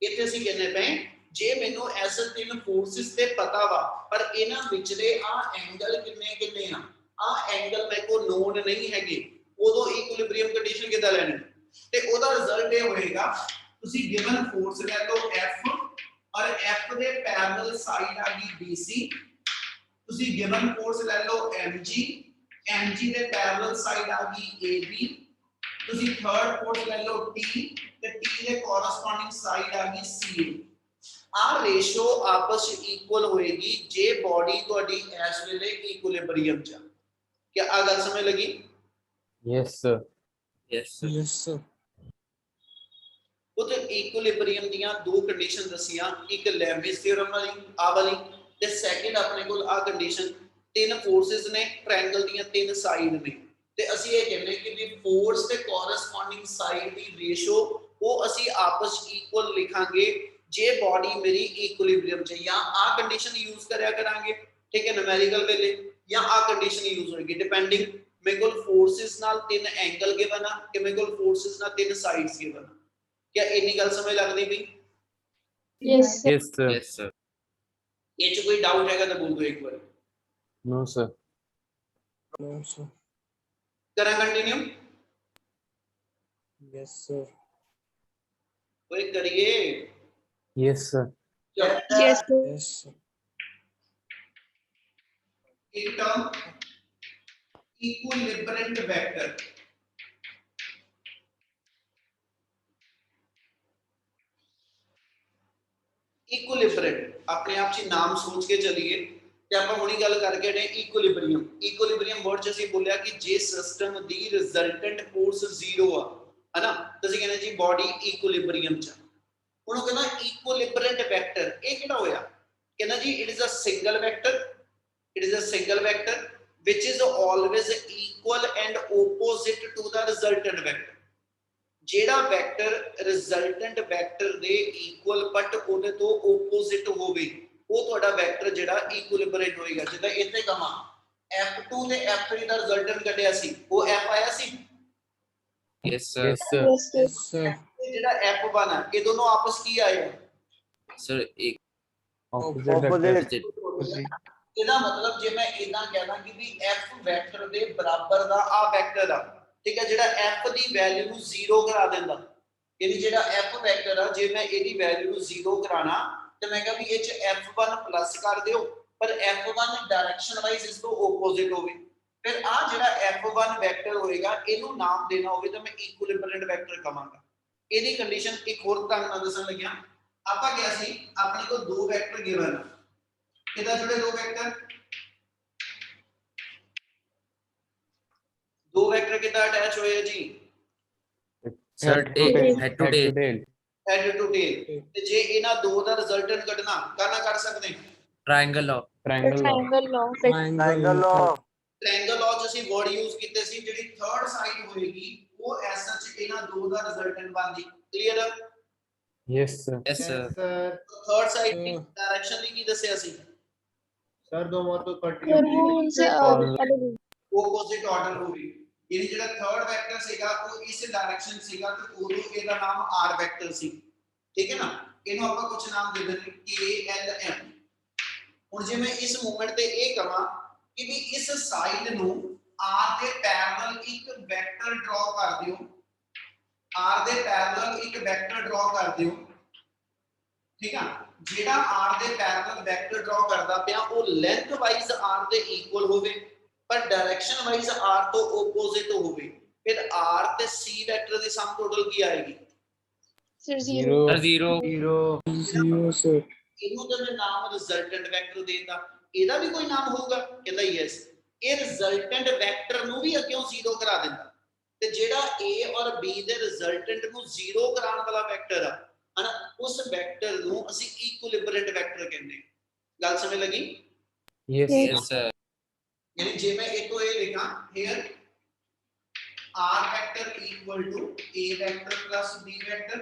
ਇੱਥੇ ਅਸੀਂ ਕਹਿੰਦੇ ਪਏ ਜੇ ਮੈਨੂੰ ਐਸੇ ਤਿੰਨ ਫੋਰਸਿਸ ਤੇ ਪਤਾ ਵਾ ਪਰ ਇਹਨਾਂ ਵਿਚਲੇ ਆਹ ਐਂਗਲ ਕਿੰਨੇ ਆ, ਆਹ ਐਂਗਲ ਮੇਰੇ ਕੋਲ ਨੋਨ ਨਹੀਂ ਹੈਗੇ, ਉਦੋਂ ਇਕੁਇਲਿਬਰੀਅਮ ਕੰਡੀਸ਼ਨ ਕਿੱਦਾਂ ਲੈਣੀ? ਤੇ ਉਹਦਾ ਰਿਜ਼ਲਟ ਇਹ ਹੋਏਗਾ ਤੁਸੀਂ ਗਿਵਨ ਫੋਰਸ ਲੈ ਲਓ F ਔਰ F ਦੇ ਪੈਰਲਲ ਸਾਈਡ ਆ ਗਈ BC, ਤੁਸੀਂ ਗਿਵਨ ਫੋਰਸ ਲੈ ਲਓ mg ਦੇ ਪੈਰਲਲ ਸਾਈਡ ਆ ਗਈ AB, ਤੁਸੀਂ ਥਰਡ ਫੋਰਸ ਲੈ ਲਓ T ਤੇ T ਦੇ ਕੋਰਸਪੋਂਡਿੰਗ ਸਾਈਡ ਆ ਗਈ CA। ਆ ਰੇਸ਼ੋ ਆਪਸ ਵਿੱਚ ਇਕੁਅਲ ਹੋਏਗੀ ਜੇ ਬੋਡੀ ਤੁਹਾਡੀ ਇਸ ਵੇਲੇ ਇਕੁਇਲਿਬਰੀਅਮ ਚ। ਕੀ ਆ ਗੱਲ ਸਮਝ ਲੱਗੀ? Yes, sir. Yes, sir. Yes, sir. ਉਹ ਤੇ ਇਕੁਇਲਿਬਰੀਅਮ ਦੀਆਂ ਦੋ ਕੰਡੀਸ਼ਨ ਦਸੀਆਂ, ਇੱਕ ਲੈਮਿਸ ਥਿਓਰਮ ਵਾਲੀ ਆ ਵਾਲੀ ਤੇ ਸੈਕਿੰਡ ਆਪਣੇ ਕੋਲ ਆ ਕੰਡੀਸ਼ਨ। ਤਿੰਨ ਫੋਰਸਿਸ ਨੇ, ਟ੍ਰਾਇੰਗਲ ਦੀਆਂ ਤਿੰਨ ਸਾਈਡ ਨੇ ਤੇ ਅਸੀਂ ਇਹ ਕਹਿੰਦੇ ਕਿ ਵੀ ਫੋਰਸ ਤੇ ਕੋਰਸਪੋਂਡਿੰਗ ਸਾਈਡ ਦੀ ਰੇਸ਼ੋ ਉਹ ਅਸੀਂ ਆਪਸ ਇਕੁਅਲ ਲਿਖਾਂਗੇ ਜੇ ਬੋਡੀ ਮੇਰੀ ਇਕੁਇਲਿਬਰੀਅਮ ਚ। ਜਾਂ ਆ ਕੰਡੀਸ਼ਨ ਯੂਜ਼ ਕਰਿਆ ਕਰਾਂਗੇ, ਠੀਕ ਹੈ, ਨਿਊਮੈਰੀਕਲ ਵੇਲੇ, ਜਾਂ ਆ ਕੰਡੀਸ਼ਨ ਯੂਜ਼ ਹੋਏਗੀ ਡਿਪੈਂਡਿੰਗ ਮੇਰੇ ਕੋਲ ਫੋਰਸਿਸ ਨਾਲ ਤਿੰਨ ਐਂਗਲ ਗਿਵਨ ਆ ਕਿ ਮੇਰੇ ਕੋਲ ਫੋਰਸਿਸ ਨਾਲ ਤਿੰਨ ਸਾਈਡਸ ਗਿਵਨ ਆ। क्या इतनी गल समझ लगती भी? Yes, sir. Yes, sir. Yes, sir. ये च कोई डाउट हैगा तो बोल दो एक बार। No, sir. No, sir. करा कंटिन्यू? Yes, sir. कोई करिए। Yes, sir. चलो Yes, sir. Yes, sir. एक टर्म इक्विलिब्रेंट वेक्टर। इक्विलिब्रेंट अपने आप च नाम सोच के चलिए ਤੇ ਆਪਾਂ ਹੁਣੀ ਗੱਲ ਕਰਕੇ ਨੇ ਇਕੁਇਲਿਬਰੀਅਮ ਵਰਡ ਚ ਅਸੀਂ ਬੋਲਿਆ ਕਿ ਜੇ ਸਿਸਟਮ ਦੀ ਰਿਜ਼ਲਟੈਂਟ ਫੋਰਸ 0 ਆ ਹਨਾ, ਤੁਸੀਂ ਕਹਿੰਦੇ ਜੀ ਬੋਡੀ ਇਕੁਇਲਿਬਰੀਅਮ ਚ। ਹੁਣ ਉਹ ਕਹਿੰਦਾ ਇਕੁਇਲਿਬਰੈਂਟ ਵੈਕਟਰ ਇਹ ਕਿਹੜਾ ਹੋਇਆ? ਕਹਿੰਦਾ ਜੀ it is a single vector which is always equal and opposite to the resultant vector। ਜਿਹੜਾ ਵੈਕਟਰ ਰਿਜ਼ਲਟੈਂਟ ਵੈਕਟਰ ਦੇ ਇਕੁਅਲ ਬਟ ਉਹਦੇ ਤੋਂ ਆਪੋਜ਼ਿਟ ਹੋਵੇ ਉਹ ਤੁਹਾਡਾ ਵੈਕਟਰ ਜਿਹੜਾ ਇਕੁਇਲਿਬਰੈਂਟ ਹੋਏਗਾ। ਜਿੱਦਾਂ ਇੱਥੇ ਕਹਾਂ F2 ਤੇ F3 ਦਾ ਰਿਜ਼ਲਟੈਂਟ ਕੱਢਿਆ ਸੀ, ਉਹ F ਆਇਆ ਸੀ, Yes, sir. Yes, sir. Yes, sir. ਤੇ ਜਿਹੜਾ F1 ਹੈ ਇਹ ਦੋਨੋਂ ਆਪਸ ਕੀ ਆਏ ਆ Sir, एक Opposite Opposite. vector. opposite. ਇਹਦਾ ਮਤਲਬ ਜੇ ਮੈਂ ਇਦਾਂ ਕਹਿਣਾ ਕਿ ਵੀ F ਵੈਕਟਰ ਦੇ ਬਰਾਬਰ ਦਾ ਆ ਵੈਕਟਰ ਆ ਠੀਕ ਹੈ ਜਿਹੜਾ F ਦੀ ਵੈਲਿਊ ਨੂੰ 0 ਕਰਾ ਦਿੰਦਾ ਯਾਨੀ ਜਿਹੜਾ F ਵੈਕਟਰ ਆ ਜੇ ਮੈਂ ਇਹਦੀ ਵੈਲਿਊ ਨੂੰ 0 ਕਰਾਣਾ ਤੇ ਮੈਂ ਕਹਾਂ ਵੀ ਇਹ ਚ F1 ਪਲੱਸ ਕਰ ਦਿਓ ਪਰ F1 ਡਾਇਰੈਕਸ਼ਨ ਵਾਈਜ਼ ਇਸ ਤੋਂ ਆਪੋਜ਼ਿਟ ਹੋਵੇ ਫਿਰ ਆ ਜਿਹੜਾ F1 ਵੈਕਟਰ ਹੋਏਗਾ ਇਹਨੂੰ ਨਾਮ ਦੇਣਾ ਹੋਵੇ ਤਾਂ ਮੈਂ ਇਕੁਇਲਿਬਰੀਅੰਟ ਵੈਕਟਰ ਕਹਾਂਗਾ ਇਹਦੀ ਕੰਡੀਸ਼ਨ ਇੱਕ ਹੋਰ ਤੁਹਾਨੂੰ ਮੈਂ ਦੱਸਣ ਲੱਗਿਆ ਆਪਾਂ ਕਿਹਾ ਸੀ ਆਪਣੇ ਕੋਲ ਦੋ ਵੈਕਟਰ ਗਿਵਨ ਕਿਹਦਾ ਜੁੜੇ ਦੋ ਵੈਕਟਰ ਕਿੱਦਾਂ ਅਟੈਚ ਹੋਏ ਆ ਜੀ Sir, tail. head to tail. Head to tail ਤੇ ਜੇ ਇਹਨਾਂ ਦੋ ਦਾ ਰਿਜ਼ਲਟੈਂਟ ਕੱਢਣਾ ਕਾਹਨਾ ਕੱਢ ਸਕਦੇ Triangle law. Triangle law. Triangle law. Triangle law ਚ ਅਸੀਂ ਵਰਡ ਯੂਜ਼ ਕੀਤੇ ਸੀ ਜਿਹੜੀ ਥਰਡ ਸਾਈਡ ਹੋਏਗੀ ਉਹ ਐਸ ਸੱਚ ਇਹਨਾਂ ਦੋ ਦਾ ਰਿਜ਼ਲਟੈਂਟ ਬਣਦੀ clear Yes, sir. Yes, sir. Third side ਦੀ ਡਾਇਰੈਕਸ਼ਨ ਲਈ ਕੀ ਦੱਸਿਆ ਸੀ सर दो और तो ਆਪੋਜ਼ਿਟ ਆਰਡਰ ਹੋਵੇ ਇਹ ਜਿਹੜਾ ਥਰਡ ਵੈਕਟਰ ਸੀਗਾ ਉਹ ਇਸ ਡਾਇਰੈਕਸ਼ਨ ਸੀਗਾ ਤੇ ਉਦੋਂ ਇਹਦਾ ਨਾਮ ਆਰ ਵੈਕਟਰ ਸੀ ਠੀਕ ਹੈ ਨਾ ਇਹਨੂੰ ਆਪਾਂ ਕੁਝ ਨਾਮ ਦੇ ਦਿੰਦੇ ਕੇ ਐਲ ਐਮ ਹੁਣ ਜੇ ਮੈਂ ਇਸ ਮੂਵਮੈਂਟ ਤੇ ਇਹ ਕਹਾਂ ਕਿ ਵੀ ਇਸ ਸਾਈਡ ਨੂੰ r ਦੇ ਪੈਰਲਲ ਇੱਕ ਵੈਕਟਰ ਡਰਾ ਕਰ ਦਿਓ r ਦੇ ਪੈਰਲਲ ਇੱਕ ਵੈਕਟਰ ਡਰਾ ਕਰ ਦਿਓ ਠੀਕ ਆ ਜਿਹੜਾ r ਦੇ ਪੈਰਲਲ ਵੈਕਟਰ ਡਰਾ ਕਰਦਾ ਪਿਆ ਉਹ ਲੈਂਥ ਵਾਈਜ਼ r ਦੇ ਇਕੁਅਲ ਹੋਵੇ ਪਰ ਡਾਇਰੈਕਸ਼ਨ ਵਾਈਜ਼ r ਤੋਂ ਆਪੋਜ਼ਿਟ ਹੋਵੇ ਫਿਰ r ਤੇ c ਵੈਕਟਰ ਦੀ ਸਮ ਟੋਟਲ ਕੀ ਆਏਗੀ Zero. Sir, zero. Zero, sir. ਇਹਨੂੰ ਤਾਂ ਮੈਂ ਨਾਮ ਰਿਜ਼ਲਟੈਂਟ ਵੈਕਟਰ ਦੇਤਾ ਇਹਦਾ ਵੀ ਕੋਈ ਨਾਮ ਹੋਊਗਾ ਕਹਿੰਦਾ ਯੈਸ ਇਹ ਰਿਜ਼ਲਟੈਂਟ ਵੈਕਟਰ ਨੂੰ ਵੀ ਅੱਗਿਓਂ 0 ਕਰਾ ਦਿੰਦਾ ਤੇ ਜਿਹੜਾ a ਔਰ b ਦੇ ਰਿਜ਼ਲਟੈਂਟ ਨੂੰ 0 ਕਰਾਉਣ ਵਾਲਾ ਵੈਕਟਰ ਆ ਹਨਾ ਉਸ ਵੈਕਟਰ ਨੂੰ ਅਸੀਂ ਇਕੁਇਲਿਬਰੀਅੰਟ ਵੈਕਟਰ ਕਹਿੰਦੇ ਹਾਂ ਗੱਲ ਸਮਝ ਲੱਗੀ Yes, Yes, sir. यानी जे मैं एक तो ये लिखा here r vector equal to a vector plus b vector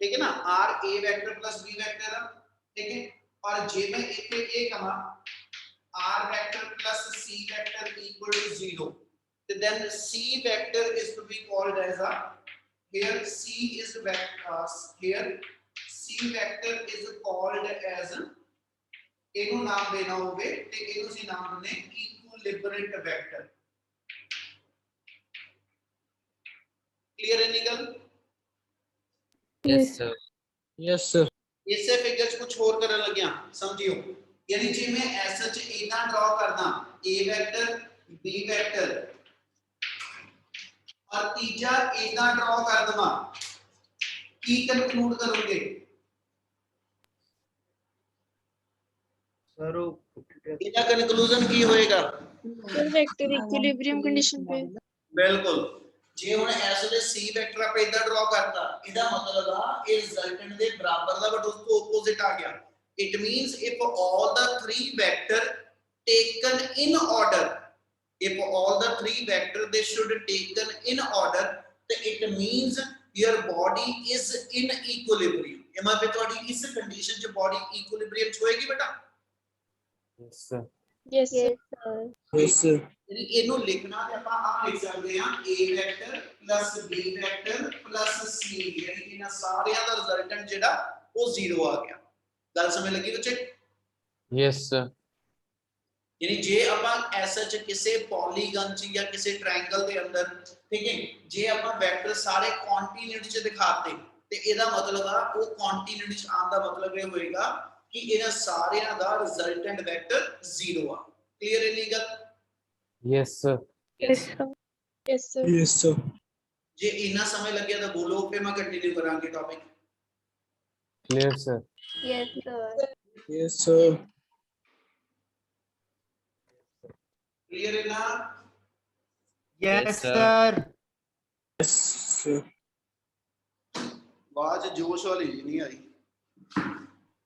ठीक है ना r a vector plus b vector है ठीक है और जे मैं एक ये कहा r vector plus c vector equal to 0 so then c vector is to be called as a here c is vector here c vector is called as ਇਹਨੂੰ ਨਾਮ ਦੇਣਾ ਹੋਵੇ ਤੇ ਇਹਨੂੰ ਅਸੀਂ ਨਾਮ ਦਿੰਦੇ ਇਕੁਇਲਿਬਰੀਅੰਟ ਵੈਕਟਰ ਕਲੀਅਰ ਹੈ ਨਿਕਲ Yes, sir. Yes, sir. ਇਸੇ ਫਿਗਰ ਚ ਕੁਝ ਹੋਰ ਕਰਨ ਲੱਗਿਆ ਸਮਝਿਓ ਯਾਨੀ ਜੇ ਮੈਂ ਐਸ ਚ ਇਦਾਂ ਡਰਾ ਕਰਦਾ a ਵੈਕਟਰ b ਵੈਕਟਰ ਔਰ ਤੀਜਾ ਇਦਾਂ ਡਰਾ ਕਰ ਦਵਾਂ ਕੀ ਕਨਕਲੂਡ ਕਰੋਗੇ सर ਇਹਦਾ ਕਨਕਲੂਜਨ ਕੀ ਹੋਏਗਾ वेक्टर इक्विलिब्रियम कंडीशन पे ਬਿਲਕੁਲ ਜੇ ਹੁਣ ਐਸ ਦੇ c ਵੈਕਟਰ ਆਪਾਂ ਇਦਾਂ ਡਰਾ ਕਰਤਾ ਇਹਦਾ ਮਤਲਬ ਆ ਇਹ ਰਿਜ਼ਲਟੈਂਟ ਦੇ ਬਰਾਬਰ ਦਾ ਬਟ ਉਸ ਤੋਂ ਆਪੋਜ਼ਿਟ ਆ ਗਿਆ it means if all the 3 vector taken in order if all the 3 vector they should taken in order then it means your body is in equilibrium एमा पे ਤੁਹਾਡੀ ਇਸ ਕੰਡੀਸ਼ਨ ਚ body equilibrium ਚ ਹੋਏਗੀ ਬੇਟਾ yes, sir. Yes Yes, sir. ਯਾਨੀ ਇਹਨੂੰ ਲਿਖਣਾ ਤੇ ਆਪਾਂ ਆ ਲਿਖ ਸਕਦੇ ਹਾਂ a vector b vector c ਯਾਨੀ ਇਹਨਾਂ ਸਾਰਿਆਂ ਦਾ ਰਿਜ਼ਲਟੈਂਟ ਜਿਹੜਾ ਉਹ 0 ਆ ਗਿਆ ਗੱਲ ਸਮਝ ਲੱਗੀ ਬੱਚੇ Yes, sir. ਯਾਨੀ ਜੇ ਆਪਾਂ ਐਸਾ ਚ ਕਿਸੇ ਪੋਲੀਗਨ ਚ ਜਾਂ ਕਿਸੇ ਟ੍ਰਾਇੰਗਲ ਦੇ ਅੰਦਰ ਠੀਕ ਹੈ ਜੇ ਆਪਾਂ ਵੈਕਟਰ ਸਾਰੇ ਕੰਟੀਨਿਊਟੀ ਚ ਦਿਖਾਤੇ ਤੇ ਇਹਦਾ ਮਤਲਬ ਆ ਉਹ ਕੰਟੀਨਿਊਟੀ ਚ ਆਉਣ ਦਾ ਮਤਲਬ ਇਹ ਹੋਏਗਾ ਕਿ ਇਹਨਾਂ ਸਾਰਿਆਂ ਦਾ ਰਿਜ਼ਲਟੈਂਟ ਵੈਕਟਰ 0 ਆ ਕਲੀਅਰ ਹੈ legal Yes, sir. Yes. Yes sir Yes, sir. ਜੇ ਇੰਨਾ ਸਮਝ ਲੱਗਿਆ ਤਾਂ ਬੋਲੋ ਫਿਰ ਮੈਂ ਕੰਟੀਨਿਊ ਕਰਾਂਗੇ topic Clear, sir. Yes sir Yes, sir. Clear है ना Yes, sir. Yes, sir. आवाज जोश वाली नहीं आई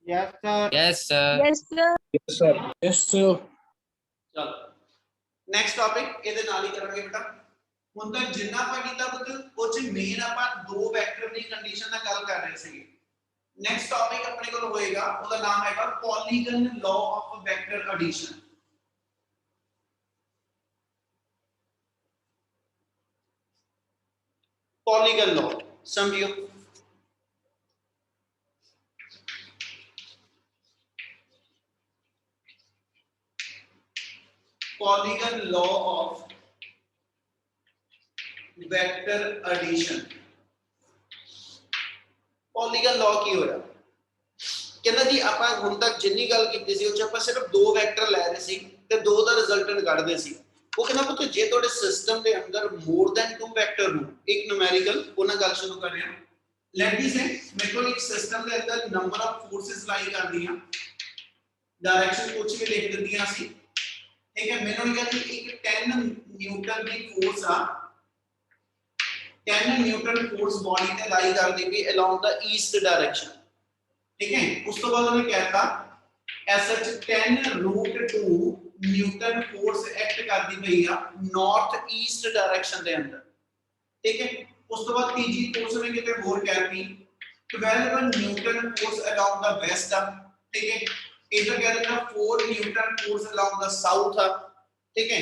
yes sir Yes, sir. Yes sir Yes, sir. Yes, sir. चल नेक्स्ट टॉपिक ਇਹਦੇ ਨਾਲ ਹੀ ਕਰਾਂਗੇ ਬੇਟਾ ਹੁਣ ਤੱਕ ਜਿੰਨਾ ਆਪਾਂ ਕੀਤਾ ਪੁੱਤ ਉਹ ਚ ਮੇਨ ਆਪਾਂ ਦੋ ਵੈਕਟਰ ਦੀ ਕੰਡੀਸ਼ਨ ਦਾ ਗੱਲ ਕਰ ਰਹੇ ਸੀਗੇ ਨੈਕਸਟ ਟੌਪਿਕ ਆਪਣੇ ਕੋਲ ਹੋਏਗਾ ਉਹਦਾ ਨਾਮ ਹੈਗਾ polygon law of vector addition polygon law समझियो। Polygon law of vector addition. Polygon law की होया कहना जी ਆਪਾਂ ਹੁਣ ਤੱਕ ਜਿੰਨੀ ਗੱਲ ਕੀਤੀ ਸੀ ਉਹ ਚ ਆਪਾਂ ਸਿਰਫ ਦੋ ਵੈਕਟਰ ਲੈ ਰਹੇ ਸੀ ਤੇ ਦੋ ਦਾ ਰਿਜ਼ਲਟੈਂਟ ਕੱਢਦੇ ਸੀ। ਉਹ ਕਹਿੰਦਾ ਪੁੱਤ ਜੇ ਤੁਹਾਡੇ ਸਿਸਟਮ ਦੇ ਅੰਦਰ ਮੋਰ ਦੈਨ ਟੂ ਵੈਕਟਰ ਹੋ ਇੱਕ ਨੂਮੈਰੀਕਲ ਉਹਨਾਂ ਗੱਲ ਸ਼ੁਰੂ ਕਰ ਰਹੇ ਹਾਂ। ਲੈਟ ਮੀ ਸੇ ਮੇਰੇ ਕੋਲ ਇੱਕ ਸਿਸਟਮ ਦੇ ਅੰਦਰ ਨੰਬਰ ਆਫ ਫੋਰਸਸ ਲਾਈ ਕਰਦੀਆਂ डायरेक्शन कुछ भी लिख दित्तियां सी ठीक है। मैंने कहती एक 10 न्यूटन की फोर्स आ 10 न्यूटन फोर्स बॉडी ते लाई कर दी भी अलोंग द ईस्ट डायरेक्शन ठीक है। उस तो बाद उन्होंने कहता ऐसा 10√2 न्यूटन फोर्स एक्ट कर दी पई आ नॉर्थ ईस्ट डायरेक्शन दे अंदर ठीक है। उस तो बाद तीजी फोर्स ने किते होर कहती 12 newton force along the west आ ठीक है। इधर कह देना 4 newton force along the south आ ठीक है।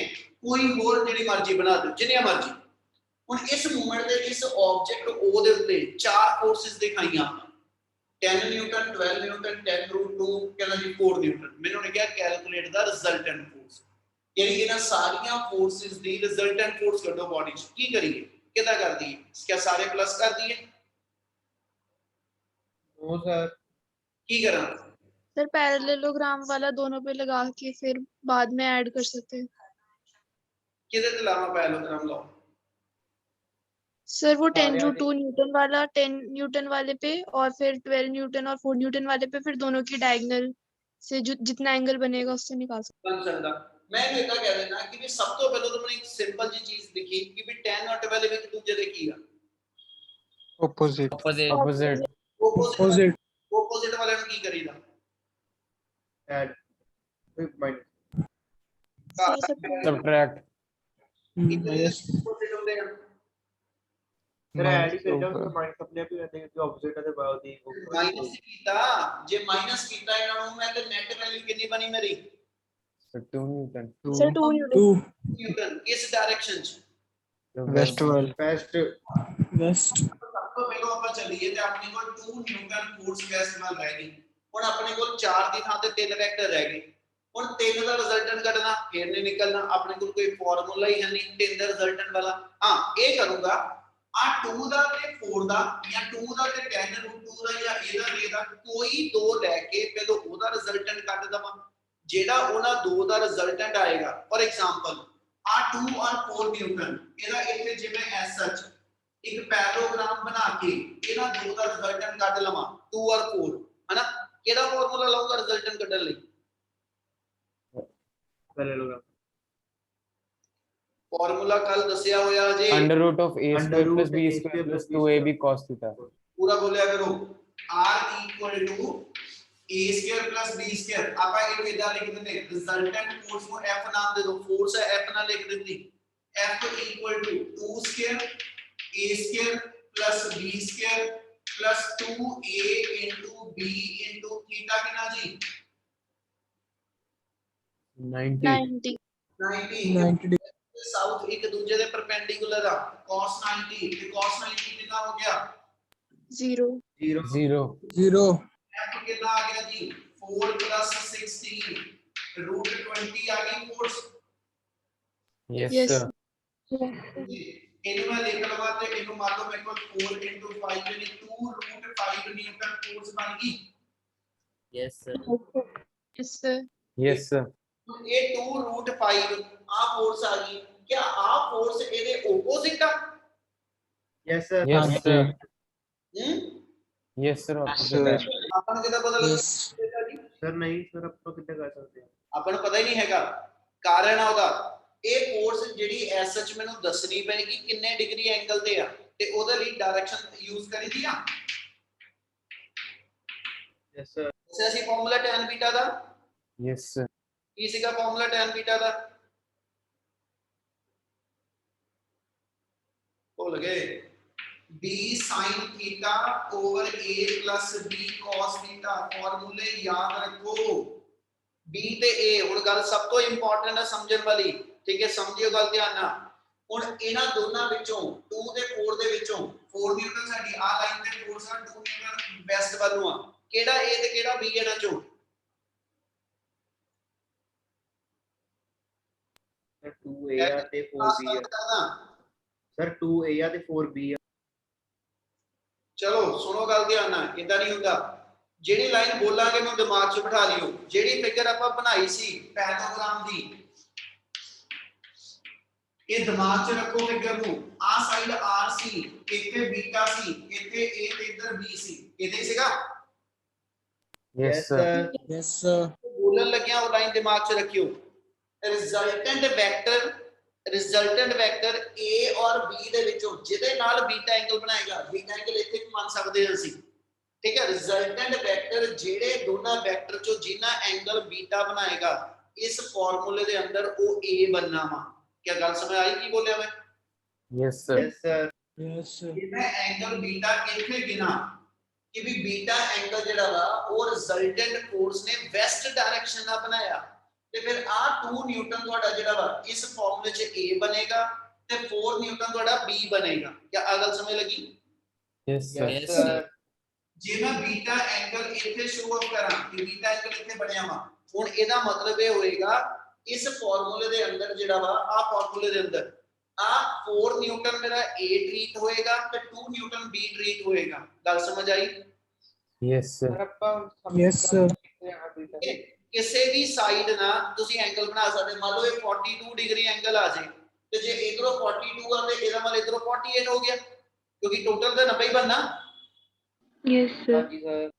कोई होर जेडी मर्जी बना दो जिन्नी मर्जी। हुन इस मूवमेंट दे इस ऑब्जेक्ट ओ दे उत्ते चार फोर्सेस दिखाईयां 10 न्यूटन 12 न्यूटन 10√2 कहना जी 4 न्यूटन। मैंने उन्हें क्या कैलकुलेट द रिजल्टेंट फोर्स यानी कि ना सारियां फोर्सेस दी रिजल्टेंट फोर्स कढो बॉडी च की करिए किदा कर दिए क्या सारे प्लस कर दिए नो सर की करा सर पैरेललोग्राम वाला दोनों पे लगा के फिर बाद में ऐड कर सकते हैं। किदे ते लावा पैरेललोग्राम लाओ सर वो सारे 10√2 न्यूटन वाला 10 न्यूटन वाले पे और फिर 12 न्यूटन और 4 न्यूटन वाले पे फिर दोनों की डायगोनल से जो जितना एंगल बनेगा उससे निकाल सकते बन सकता। मैं इतना कह देना कि भी सब तो पहले तो मैंने एक सिंपल जी चीज लिखी कि भी 10 और 12 में एक दूसरे दे की है opposite opposite opposite opposite opposite वाले ने की करीदा ऐड माइनस हैं। सर सब subtract minus ऑपोजिट होते हैं सर ऐड ही minus कर दो over माइनस अपने आप ही रहते हैं जो ऑपोजिट है बायो दी माइनस कीता जे माइनस कीता इना नु मैं ते नेट वैल्यू कितनी बनी मेरी so 2 Newton sir 2 Newton 2 Newton किस डायरेक्शन च the westward बेस्ट west सब तो पहले ਆਪਾਂ ਚੱਲੀਏ ਤੇ ਆਪਣੇ ਕੋਲ 2 ਨਿਊਟਨ ਫੋਰਸ ਵੈਸਟ ਨਾਲ ਰਹਿ ਗਈ। ਹੁਣ ਆਪਣੇ ਕੋਲ 4 ਦੀ ਥਾਂ ਤੇ 3 ਵੈਕਟਰ ਰਹਿ ਗਏ। ਹੁਣ 3 ਦਾ ਰਿਜ਼ਲਟੈਂਟ ਕੱਢਣਾ ਫੇਰ ਨਹੀਂ ਨਿਕਲਣਾ ਆਪਣੇ ਕੋਲ ਕੋਈ ਫਾਰਮੂਲਾ ਹੀ ਹੈ ਨਹੀਂ 3 ਦਾ ਰਿਜ਼ਲਟੈਂਟ ਵਾਲਾ। ਹਾਂ ਇਹ ਕਰੂੰਗਾ ਆ 2 ਦਾ ਤੇ 4 ਦਾ ਜਾਂ 2 ਦਾ ਤੇ 10√2 ਦਾ ਜਾਂ ਇਹਦਾ ਕੋਈ ਦੋ ਲੈ ਕੇ ਪਹਿਲਾਂ ਉਹਦਾ ਰਿਜ਼ਲਟੈਂਟ ਕੱਢ ਦਵਾਂ ਜਿਹੜਾ ਉਹਨਾਂ ਦੋ ਦਾ ਰਿਜ਼ਲਟੈਂਟ ਆਏਗਾ। ਫॉर एग्जांपल आ 2 और 4 न्यूटन ਇਹਦਾ ਇੱਥੇ ਜਿਵੇਂ ਐਸ ਸੱਚ ਇੱਕ ਪੈਰਾਲੋਗ੍ਰਾਮ ਬਣਾ ਕੇ ਇਹਨਾਂ ਦੋ ਦਾ ਰਿਜ਼ਲਟੈਂਟ ਕੱਢ ਲਵਾਂ 2 और 4 है ना। ਕਿਹੜਾ ਫਾਰਮੂਲਾ ਲਾਉਂਗਾ ਰਿਜ਼ਲਟੈਂਟ ਕੱਢਣ ਲਈ पैरेललोग्राम ਫਾਰਮੂਲਾ ਕੱਲ ਦੱਸਿਆ ਹੋਇਆ ਜੇ under root of a Under square plus root b a square square plus plus b 2ab square. cos theta ਪੂਰਾ ਬੋਲਿਆ ਕਰੋ r equal to a square plus b square ਆਪਾਂ ਇਹਨੂੰ ਇਦਾਂ ਲਿਖ ਦਿੰਦੇ ਰਿਜ਼ਲਟੈਂਟ ਫੋਰਸ ਨੂੰ f ਨਾਮ ਦੇ ਦਿਓ ਫੋਰਸ ਹੈ f ਨਾਲ ਲਿਖ ਦਿੱਤੀ f equal to 2 square a square plus b square plus 2a into b into theta कितना जी 90 90 90 90 साउथ एक दूसरे ਦੇ परपेंडिकुलर ਆ cos 90 ਤੇ cos 90 कितना हो गया 0 जीरो 0 0 f कितना आ गया जी 4 plus 16 root 20 आ गई फोर्स yes yes sir ਇਹਨੂੰ ਮੈਂ ਲਿਖ ਲਵਾਂ ਤੇ ਇਹਨੂੰ ਮੰਨ ਲਓ ਮੇਰੇ ਕੋਲ 4 into 5 ਯਾਨੀ 2√5 ਨਿਊਟਨ ਫੋਰਸ ਬਣ ਗਈ। yes sir yes sir yes sir ਇਹ 2√5 ਆ ਫੋਰਸ ਆ ਗਈ क्या आ फोर्स ਇਹਦੇ opposite ਆ यस सर yes sir ਹਮ yes sir opposite है ਆਪਾਂ ਨੂੰ ਕਿਹਦਾ ਪਤਾ ਲੱਗਾ yes सर नहीं सर अब तो कितने कर सकते हैं ਆਪਾਂ ਨੂੰ ਪਤਾ ਹੀ ਨਹੀਂ ਹੈਗਾ ਕਾਰਨ ਆ ਉਹਦਾ ਇਹ ਫੋਰਸ ਜਿਹੜੀ ਐਸ ਸੱਚ ਮੈਨੂੰ ਦੱਸਣੀ ਪਏਗੀ ਕਿੰਨੇ ਡਿਗਰੀ ਐਂਗਲ ਤੇ ਆ ਤੇ ਉਹਦੇ ਲਈ ਡਾਇਰੈਕਸ਼ਨ ਯੂਜ਼ ਕਰੀਦੀ ਆ यस सर ਉਸੇ ਅਸੀਂ ਫਾਰਮੂਲਾ tan ਬੀਟਾ ਦਾ yes sir ਕੀ ਸੀਗਾ ਫਾਰਮੂਲਾ tan ਬੀਟਾ ਦਾ ਭੁੱਲ ਗਏ b sin theta over a plus b cos theta ਫਾਰਮੂਲੇ ਯਾਦ ਰੱਖੋ b ਤੇ a ਹੁਣ ਗੱਲ ਸਭ ਤੋਂ ਇੰਪੋਰਟੈਂਟ ਹੈ ਸਮਝਣ ਵਾਲੀ ठीक है समझियो गल ध्यान ना ਹੁਣ ਇਹਨਾਂ ਦੋਨਾਂ ਵਿੱਚੋਂ 2 ਤੇ 4 ਦੇ ਵਿੱਚੋਂ 4 ਨਿਊਟਨ ਸਾਡੀ ਆ ਲਾਈਨ ਤੇ ਫੋਰਸ ਆ 2 ਨਿਊਟਨ ਵੈਸਟ ਵੱਲ ਨੂੰ ਆ ਕਿਹੜਾ A ਤੇ ਕਿਹੜਾ B ਇਹਨਾਂ ਚੋਂ ਸਰ 2a ਆ ਤੇ 4b ਆ ਸਰ 2a ਆ ਤੇ 4b ਆ ਚਲੋ ਸੁਣੋ ਗੱਲ ਧਿਆਨ ਨਾਲ ਇਦਾਂ ਨਹੀਂ ਹੁੰਦਾ ਜਿਹੜੀ ਲਾਈਨ ਬੋਲਾਂਗੇ ਨੂੰ ਦਿਮਾਗ 'ਚ ਬਿਠਾ ਲਿਓ ਜਿਹੜੀ ਫਿਗਰ ਆਪਾਂ ਬਣਾਈ ਸੀ ਪੈਂਥੋਗ੍ਰਾਮ ਦੀ ਇਹ ਦਿਮਾਗ 'ਚ ਰੱਖੋ ਫਿਗਰ ਨੂੰ ਆ ਸਾਈਡ r ਸੀ ਇੱਥੇ ਬੀਟਾ ਸੀ ਇੱਥੇ a ਤੇ ਇੱਧਰ b ਸੀ ਇਹਦੇ ਸੀਗਾ Yes, sir. Yes, sir. ਬੋਲਣ ਲੱਗਿਆ ਉਹ ਲਾਈਨ ਦਿਮਾਗ 'ਚ ਰੱਖਿਓ ਰਿਜ਼ਲਟੈਂਟ ਵੈਕਟਰ a ਔਰ b ਦੇ ਵਿੱਚੋਂ ਜਿਹਦੇ ਨਾਲ ਬੀਟਾ ਐਂਗਲ ਬਣਾਏਗਾ ਬੀਟਾ ਐਂਗਲ ਇੱਥੇ ਵੀ ਮੰਨ ਸਕਦੇ ਹਾਂ ਅਸੀਂ ਠੀਕ ਹੈ ਰਿਜ਼ਲਟੈਂਟ ਵੈਕਟਰ ਜਿਹੜੇ ਦੋਨਾਂ ਵੈਕਟਰ ਚੋਂ ਜਿੰਨਾ ਐਂਗਲ ਬੀਟਾ ਬਣਾਏਗਾ ਇਸ ਫਾਰਮੂਲੇ ਦੇ ਅੰਦਰ ਉਹ a ਬਣਨਾ ਵਾ ਕੀ ਗੱਲ ਸਮਝ ਆਈ ਕੀ ਬੋਲਿਆ ਮੈਂ Yes, sir. Yes sir Yes, sir. ਕਿ ਮੈਂ ਐਂਗਲ ਬੀਟਾ ਇੱਥੇ ਗਿਣਾ ਕਿ ਵੀ ਬੀਟਾ ਐਂਗਲ ਜਿਹੜਾ ਵਾ ਉਹ ਰਿਜ਼ਲਟੈਂਟ ਫੋਰਸ ਨੇ ਵੈਸਟ ਡਾਇਰੈਕਸ਼ਨ ਨਾਲ ਬਣਾਇਆ ਤੇ ਫਿਰ ਆ 2 ਨਿਊਟਨ ਤੁਹਾਡਾ ਜਿਹੜਾ ਵਾ ਇਸ ਫਾਰਮੂਲੇ 'ਚ a ਬਣੇਗਾ ਤੇ 4 ਨਿਊਟਨ ਤੁਹਾਡਾ b ਬਣੇਗਾ ਕੀ ਆ ਗੱਲ ਸਮਝ ਲੱਗੀ Yes, sir. Yes, sir. ਜੇ ਮੈਂ ਬੀਟਾ ਐਂਗਲ ਇੱਥੇ ਸ਼ੋ ਅਪ ਕਰਾਂ ਕਿ ਬੀਟਾ ਐਂਗਲ ਇੱਥੇ ਬਣਿਆ ਵਾ ਹੁਣ ਇਹਦਾ ਮਤਲਬ ਇਹ ਹੋਏਗਾ ਇਸ ਫਾਰਮੂਲੇ ਦੇ ਅੰਦਰ ਜਿਹੜਾ ਵਾ ਆ ਫਾਰਮੂਲੇ ਦੇ ਅੰਦਰ ਆ 4 ਨਿਊਟਨ ਮੇਰਾ a ਟਰੀਟ ਹੋਏਗਾ ਤੇ 2 ਨਿਊਟਨ b ਟਰੀਟ ਹੋਏਗਾ ਗੱਲ ਸਮਝ ਆਈ Yes, sir. ਸਰ ਆਪਾਂ Yes, sir. ਕਿਸੇ ਵੀ ਸਾਈਡ ਨਾਲ ਤੁਸੀਂ ਐਂਗਲ ਬਣਾ ਸਕਦੇ ਮੰਨ ਲਓ ਇਹ 42 ਡਿਗਰੀ ਐਂਗਲ ਆ ਜੇ ਤੇ ਜੇ ਇਧਰੋਂ 42 ਆ ਤੇ ਇਹਦਾ ਮਤਲਬ ਇਧਰੋਂ 48 ਹੋ ਗਿਆ ਕਿਉਂਕਿ ਟੋਟਲ ਤਾਂ 90 ਹੀ ਬਣਨਾ Yes, sir. ਹਾਂਜੀ ਸਰ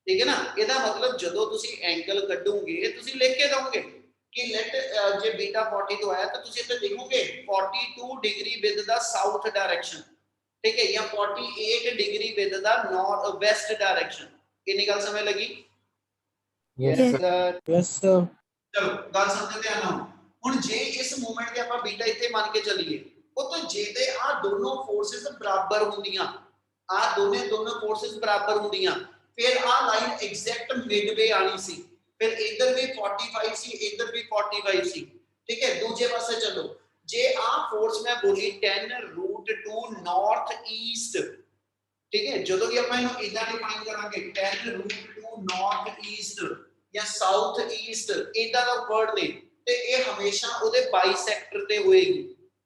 ਠੀਕ ਹੈ ਨਾ ਇਹਦਾ ਮਤਲਬ ਜਦੋਂ ਤੁਸੀਂ ਐਂਗਲ ਕੱਢੋਗੇ ਤੁਸੀਂ ਲਿਖ ਕੇ ਦਵੋਗੇ ਕਿ ਲੈਟ ਜੇ ਬੀਟਾ 40 ਤੋਂ ਆਇਆ ਤਾਂ ਤੁਸੀਂ ਇੱਥੇ ਲਿਖੋਗੇ 42 degree with the south direction ਠੀਕ ਹੈ ਜਾਂ 48 degree with the north West direction ਕਿੰਨੀ ਗੱਲ ਸਮਝ ਲੱਗੀ Yes, Yes. sir. Sir Yes, sir. ਚਲੋ ਗੱਲ ਸਮਝਦੇ ਧਿਆਨ ਨਾਲ ਹੁਣ ਜੇ ਇਸ ਮੂਵਮੈਂਟ ਤੇ ਆਪਾਂ ਬੀਟਾ ਇੱਥੇ ਮੰਨ ਕੇ ਚੱਲੀਏ ਉਹ ਤਾਂ ਜੇ ਤੇ ਆ ਦੋਨੋਂ ਫੋਰਸਸ ਬਰਾਬਰ ਹੁੰਦੀਆਂ ਆ ਦੋਨੋਂ ਫੋਰਸਸ ਬਰਾਬਰ ਹੁੰਦੀਆਂ ਫਿਰ ਆ ਲਾਈਨ ਐਗਜ਼ੈਕਟ ਮਿਡਵੇ ਆਣੀ ਸੀ ਫਿਰ ਇੱਧਰ ਵੀ 45 ਸੀ ਇੱਧਰ ਵੀ 45 ਸੀ ਠੀਕ ਹੈ ਦੂਜੇ ਪਾਸੇ ਚੱਲੋ ਜੇ ਆ ਫੋਰਸ ਮੈਂ ਬੋਲੀ 10√2 ਨਾਰਥ ਈਸਟ ਠੀਕ ਹੈ ਜਦੋਂ ਕਿ ਆਪਾਂ ਇਹਨੂੰ ਇਦਾਂ ਡਿਫਾਈਨ ਕਰਾਂਗੇ 10√2 ਨਾਰਥ ਈਸਟ ਜਾਂ ਸਾਊਥ ਈਸਟ ਇਦਾਂ ਦਾ ਵਰਡ ਨੇ ਤੇ ਇਹ ਹਮੇਸ਼ਾ ਉਹਦੇ ਬਾਈਸੈਕਟਰ ਤੇ ਹੋਏਗੀ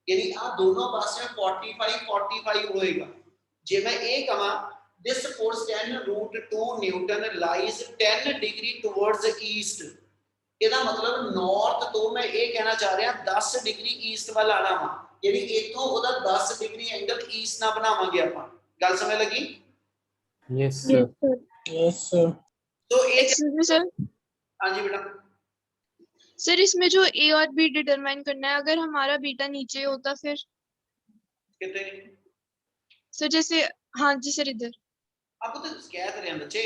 ਯਾਨੀ ਆ ਦੋਨੋਂ ਪਾਸੇ 45 ਹੋਏਗਾ ਜੇ ਮੈਂ ਇਹ ਕਹਾਂ this force 10√2 newton lies 10 degree towards east ਇਹਦਾ ਮਤਲਬ ਨਾਰਥ ਤੋਂ ਮੈਂ ਇਹ ਕਹਿਣਾ ਚਾਹ ਰਿਹਾ 10 ਡਿਗਰੀ ਈਸਟ ਵੱਲ ਆਣਾ ਵਾ ਯਾਨੀ ਇੱਥੋਂ ਉਹਦਾ 10 ਡਿਗਰੀ ਐਂਗਲ ਈਸਟ ਨਾਲ ਬਣਾਵਾਂਗੇ ਆਪਾਂ ਗੱਲ ਸਮਝ ਲੱਗੀ Yes, sir. Yes, sir. Yes, sir. तो एक Excuse me, sir. हाँ जी बेटा सर इसमें जो a और b डिटरमाइन करना है अगर हमारा बीटा नीचे होता फिर कितने सर जैसे हाँ जी सर इधर आपको तो क्या कर रहे हैं बच्चे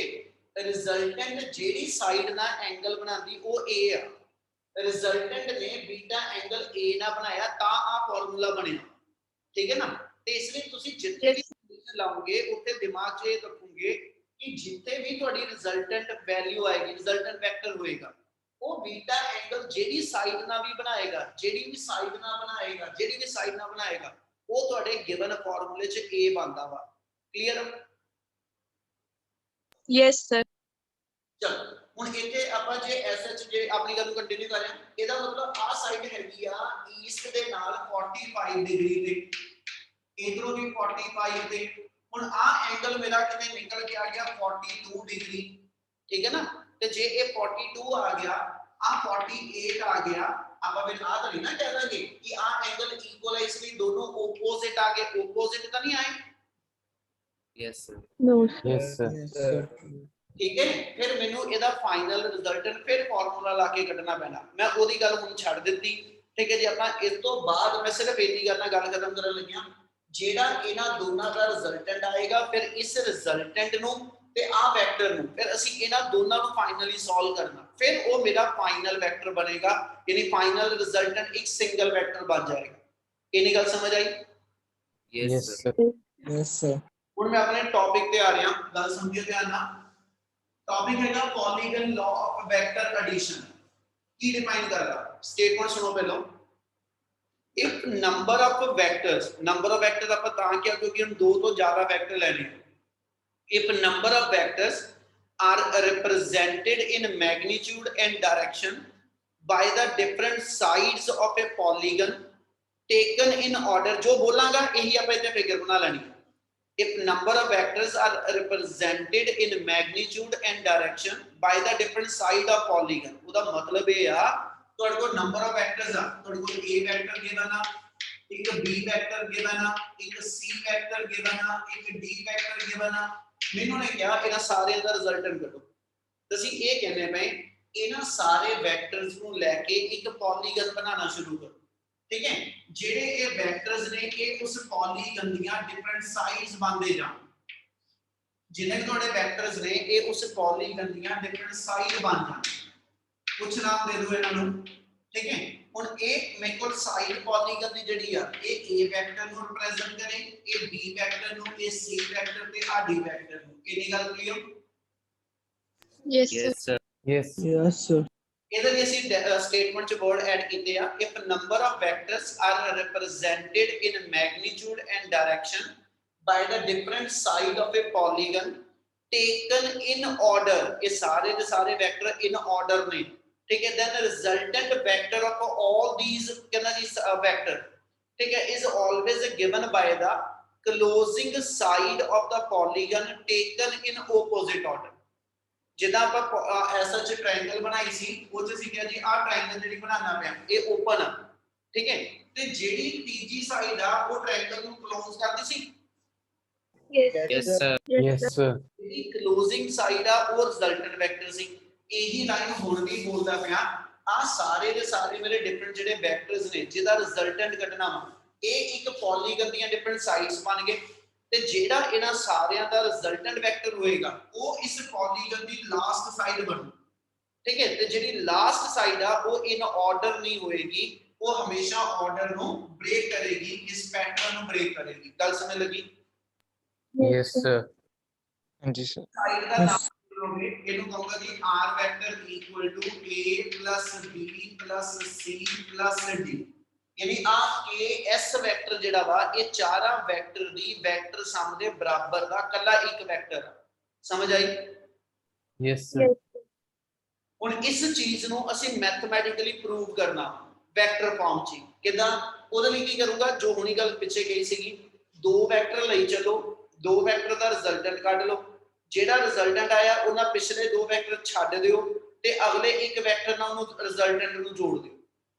रिजल्टेंट जेडी साइड ना एंगल बनाती वो a है रिजल्टेंट ने बीटा एंगल a ना बनाया ता आ फार्मूला बनया ठीक है ना तो इसलिए ਤੁਸੀਂ ਜਿੱਥੇ ਵੀ ਸੋਲੂਸ਼ਨ ਲਾਓਗੇ ਉੱਥੇ ਦਿਮਾਗ 'ਚ ਇਹ ਰੱਖੋਗੇ ਕਿ ਜਿੱਥੇ ਵੀ ਤੁਹਾਡੀ ਰਿਜ਼ਲਟੈਂਟ ਵੈਲਿਊ ਆਏਗੀ ਰਿਜ਼ਲਟੈਂਟ ਵੈਕਟਰ ਹੋਏਗਾ ਉਹ ਬੀਟਾ ਐਂਗਲ ਜਿਹੜੀ ਸਾਈਡ ਨਾਲ ਵੀ ਬਣਾਏਗਾ ਜਿਹੜੀ ਵੀ ਸਾਈਡ ਨਾਲ ਬਣਾਏਗਾ ਉਹ ਤੁਹਾਡੇ ਗਿਵਨ ਫਾਰਮੂਲੇ 'ਚ a ਬਣਦਾ ਵਾ ਕਲੀਅਰ यस सर ਚਲ ਹੁਣ ਇੱਥੇ ਆਪਾਂ ਜੇ ਐਸਐਚ ਜੇ ਆਪਣੀ ਗੱਲ ਨੂੰ ਕੰਟੀਨਿਊ ਕਰ ਰਹੇ ਹਾਂ ਇਹਦਾ ਮਤਲਬ ਆ ਸਾਈਡ ਹੈਗੀ ਆ ਈਸਟ ਦੇ ਨਾਲ 45 ਡਿਗਰੀ ਤੇ ਇਧਰੋਂ ਵੀ 45 ਤੇ ਹੁਣ ਆ ਐਂਗਲ ਮੇਰਾ ਕਿਤੇ ਨਿਕਲ ਕੇ ਆ ਗਿਆ 42 ਡਿਗਰੀ ਠੀਕ ਹੈ ਨਾ ਤੇ ਜੇ ਇਹ 42 ਆ ਗਿਆ ਆ 48 ਆ ਗਿਆ ਆਪਾਂ ਫਿਰ ਆ ਤਾਂ ਨਹੀਂ ਨਾ ਕਹਿ ਦਾਂਗੇ ਕਿ ਆ ਐਂਗਲ ਇਕੁਅਲਾਈਜ਼ਲੀ ਦੋਨੋਂ ਆਪੋਜ਼ਿਟ ਆ ਗਏ ਆਪੋਜ਼ਿਟ ਤਾਂ ਨਹੀਂ ਆਏ Yes, sir. No Yes, sir. Yes, sir. ਠੀਕ ਹੈ ਫਿਰ ਮੈਨੂੰ ਇਹਦਾ ਫਾਈਨਲ ਰਿਜ਼ਲਟੈਂਟ ਫਿਰ ਫਾਰਮੂਲਾ ਲਾ ਕੇ ਕੱਢਣਾ ਪੈਣਾ ਮੈਂ ਉਹਦੀ ਗੱਲ ਹੁਣ ਛੱਡ ਦਿੱਤੀ ਠੀਕ ਹੈ ਜੀ ਆਪਾਂ ਇਸ ਤੋਂ ਬਾਅਦ ਮੈਂ ਸਿਰਫ ਇੰਨੀ ਕਰਨਾ ਗੱਲ ਖਤਮ ਕਰਨ ਲੱਗਿਆ ਜਿਹੜਾ ਇਹਨਾਂ ਦੋਨਾਂ ਦਾ ਰਿਜ਼ਲਟੈਂਟ ਆਏਗਾ ਫਿਰ ਇਸ ਰਿਜ਼ਲਟੈਂਟ ਨੂੰ ਤੇ ਆ ਵੈਕਟਰ ਨੂੰ ਫਿਰ ਅਸੀਂ ਇਹਨਾਂ ਦੋਨਾਂ ਨੂੰ ਫਾਈਨਲੀ ਸੋਲਵ ਕਰਨਾ ਫਿਰ ਉਹ ਮੇਰਾ ਫਾਈਨਲ ਵੈਕਟਰ ਬਣੇਗਾ ਯਾਨੀ ਫਾਈਨਲ ਰਿਜ਼ਲਟੈਂਟ ਇੱਕ ਸਿੰਗਲ ਵੈਕਟਰ ਬਣ ਜਾਏਗਾ ਇਹਨੀ ਗੱਲ ਸਮਝ ਆਈ Yes, Yes, sir. sir. Yes, sir. ਹੁਣ ਮੈਂ ਆਪਣੇ ਟੌਪਿਕ ਤੇ ਆ ਰਿਹਾ ਗੱਲ ਸਮਝਿਓ ਧਿਆਨ ਨਾਲ ਟੌਪਿਕ ਹੈਗਾ polygon law of vector addition ਕੀ ਡਿਫਾਈਨ ਕਰਦਾ ਸਟੇਟਮੈਂਟ ਸੁਣੋ ਪਹਿਲਾਂ if number of vectors ਆਪਾਂ ਤਾਂ ਕਿਹਾ ਕਿਉਂਕਿ ਹੁਣ ਦੋ ਤੋਂ ਜ਼ਿਆਦਾ ਵੈਕਟਰ ਲੈਣੇ if number of vectors are represented in magnitude and direction by the different sides of a polygon taken in order जो बोलांगा यही आप इतने फिगर बना लेनी if number of vectors are represented in magnitude and direction by the different side of polygon ਉਹਦਾ ਮਤਲਬ ਇਹ ਆ ਤੁਹਾਡੇ ਕੋਲ number of vectors ਆ ਤੁਹਾਡੇ ਕੋਲ a vector given ਆ ਇੱਕ b vector given ਆ ਇੱਕ c vector given ਆ ਇੱਕ d vector given ਆ ਮੈਨੂੰ ਨੇ ਕਿਹਾ ਇਹਨਾਂ ਸਾਰਿਆਂ ਦਾ ਰਿਜ਼ਲਟੈਂਟ ਕੱਢੋ ਤੁਸੀਂ ਇਹ ਕਹਿੰਦੇ ਪਏ ਇਹਨਾਂ ਸਾਰੇ ਵੈਕਟਰਸ ਨੂੰ ਲੈ ਕੇ ਇੱਕ ਪੋਲੀਗਨ ਬਣਾਉਣਾ ਸ਼ੁਰੂ ਕਰੋ ਠੀਕ ਹੈ ਜਿਹੜੇ ਇਹ ਵੈਕਟਰਸ ਨੇ ਇਹ ਉਸ ਪੋਲੀਗਨ ਦੀਆਂ ਡਿਫਰੈਂਟ ਸਾਈਡਸ ਬਣਦੇ ਜਾਣ ਜਿੰਨੇ ਤੁਹਾਡੇ ਵੈਕਟਰਸ ਨੇ ਇਹ ਉਸ ਪੋਲੀਗਨ ਦੀਆਂ ਡਿਫਰੈਂਟ ਸਾਈਡ ਬਣ ਜਾਣ ਕੁਝ ਨਾਮ ਦੇ ਦਿਓ ਇਹਨਾਂ ਨੂੰ ਠੀਕ ਹੈ ਹੁਣ ਇਹ ਮੇਰੇ ਕੋਲ ਸਾਈਡ ਪੋਲੀਗਨ ਦੀ ਜਿਹੜੀ ਆ ਇਹ a ਵੈਕਟਰ ਨੂੰ ਰਿਪਰੈਜ਼ੈਂਟ ਕਰੇ ਇਹ b ਵੈਕਟਰ ਨੂੰ ਇਹ c ਵੈਕਟਰ ਤੇ ਆ d ਵੈਕਟਰ ਨੂੰ ਕਿਹਦੀ ਗੱਲ clear yes sir. Yes, sir. Yes. Yes, sir. ਇਹਦੇ ਲਈ ਅਸੀਂ ਸਟੇਟਮੈਂਟ ਚ ਵਰਡ ਐਡ ਕੀਤੇ ਆ if number of vectors are represented in magnitude and direction by the different side of a polygon taken in order ਇਹ ਸਾਰੇ ਦੇ ਸਾਰੇ ਵੈਕਟਰ in order ਨੇ ठीक है then the resultant vector of all these vector ठीक है is always given by the closing side of the polygon taken in opposite order ਜਿੱਦਾਂ ਆਪਾਂ ਐਸਾ ਚ ਟ੍ਰਾਇੰਗਲ ਬਣਾਈ ਸੀ ਉਹ ਚ ਸੀ ਕਿ ਜੀ ਆਹ ਟ੍ਰਾਇੰਗਲ ਜਿਹੜੀ ਬਣਾਉਣਾ ਪਿਆ ਇਹ ਓਪਨ ਆ ਠੀਕ ਹੈ ਤੇ ਜਿਹੜੀ ਤੀਜੀ ਸਾਈਡ ਆ ਉਹ ਟ੍ਰਾਇੰਗਲ ਨੂੰ ਕਲੋਜ਼ ਕਰਦੀ ਸੀ Yes, sir. Yes, sir. ਜਿਹੜੀ ਕਲੋਜ਼ਿੰਗ ਸਾਈਡ ਆ ਉਹ ਰਿਜ਼ਲਟੈਂਟ ਵੈਕਟਰ ਸੀ ਇਹੀ ਲਾਈਨ ਹੁਣ ਵੀ ਬੋਲਦਾ ਪਿਆ ਆ ਸਾਰੇ ਦੇ ਸਾਰੇ ਮੇਰੇ ਡਿਫਰੈਂਟ ਜਿਹੜੇ ਵੈਕਟਰਸ ਨੇ ਜਿਹਦਾ ਰਿਜ਼ਲਟੈਂਟ ਕੱਢਣਾ ਇਹ ਇੱਕ ਪੋਲੀਗਨ ਦੀਆਂ ਡਿਫਰੈਂਟ ਸਾਈਡਸ ਬਣ ਗਏ ਤੇ ਜਿਹੜਾ ਇਹਨਾਂ ਸਾਰਿਆਂ ਦਾ ਰਿਜ਼ਲਟੈਂਟ ਵੈਕਟਰ ਹੋਏਗਾ ਉਹ ਇਸ ਪੋਲੀਗਨ ਦੀ ਲਾਸਟ ਸਾਈਡ ਬਣੂ ਠੀਕ ਹੈ ਤੇ ਜਿਹੜੀ ਲਾਸਟ ਸਾਈਡ ਆ ਉਹ ਇਨ ਆਰਡਰ ਨਹੀਂ ਹੋਏਗੀ ਉਹ ਹਮੇਸ਼ਾ ਆਰਡਰ ਨੂੰ ਬ੍ਰੇਕ ਕਰੇਗੀ ਇਸ ਪੈਟਰਨ ਨੂੰ ਬ੍ਰੇਕ ਕਰੇਗੀ ਗੱਲ ਸਮਝ ਲੱਗੀ Yes, sir. ਹਾਂਜੀ sir. ਸਾਈਡ ਦਾ ਨਾਮ ਲਓਗੇ ਇਹਨੂੰ ਕਹੂੰਗਾ ਜੀ r vector equal to a b c d यानी आ के s वेक्टर जेड़ा वा ये चारा वेक्टर दी वेक्टर सम दे बराबर दा कल्ला एक वेक्टर समझ आई Yes, sir. हुन इस चीज नु ਅਸੀਂ मैथमेटिकली प्रूव करना वेक्टर फॉर्म च किदां ਉਹਦੇ ਲਈ ਕੀ ਕਰੂੰਗਾ ਜੋ ਹੁਣੀ ਗੱਲ ਪਿੱਛੇ ਗਈ ਸੀਗੀ ਦੋ ਵੈਕਟਰ ਲਈ ਚੱਲੋ ਦੋ ਵੈਕਟਰ ਦਾ ਰਿਜ਼ਲਟੈਂਟ ਕੱਢ ਲਓ ਜਿਹੜਾ ਰਿਜ਼ਲਟੈਂਟ ਆਇਆ ਉਹਨਾਂ ਪਿਛਲੇ ਦੋ ਵੈਕਟਰ ਛੱਡ ਦਿਓ ਤੇ ਅਗਲੇ ਇੱਕ ਵੈਕਟਰ ਨਾਲ ਉਹਨੂੰ ਰਿਜ਼ਲਟੈਂਟ ਨੂੰ ਜੋੜ ਦਿਓ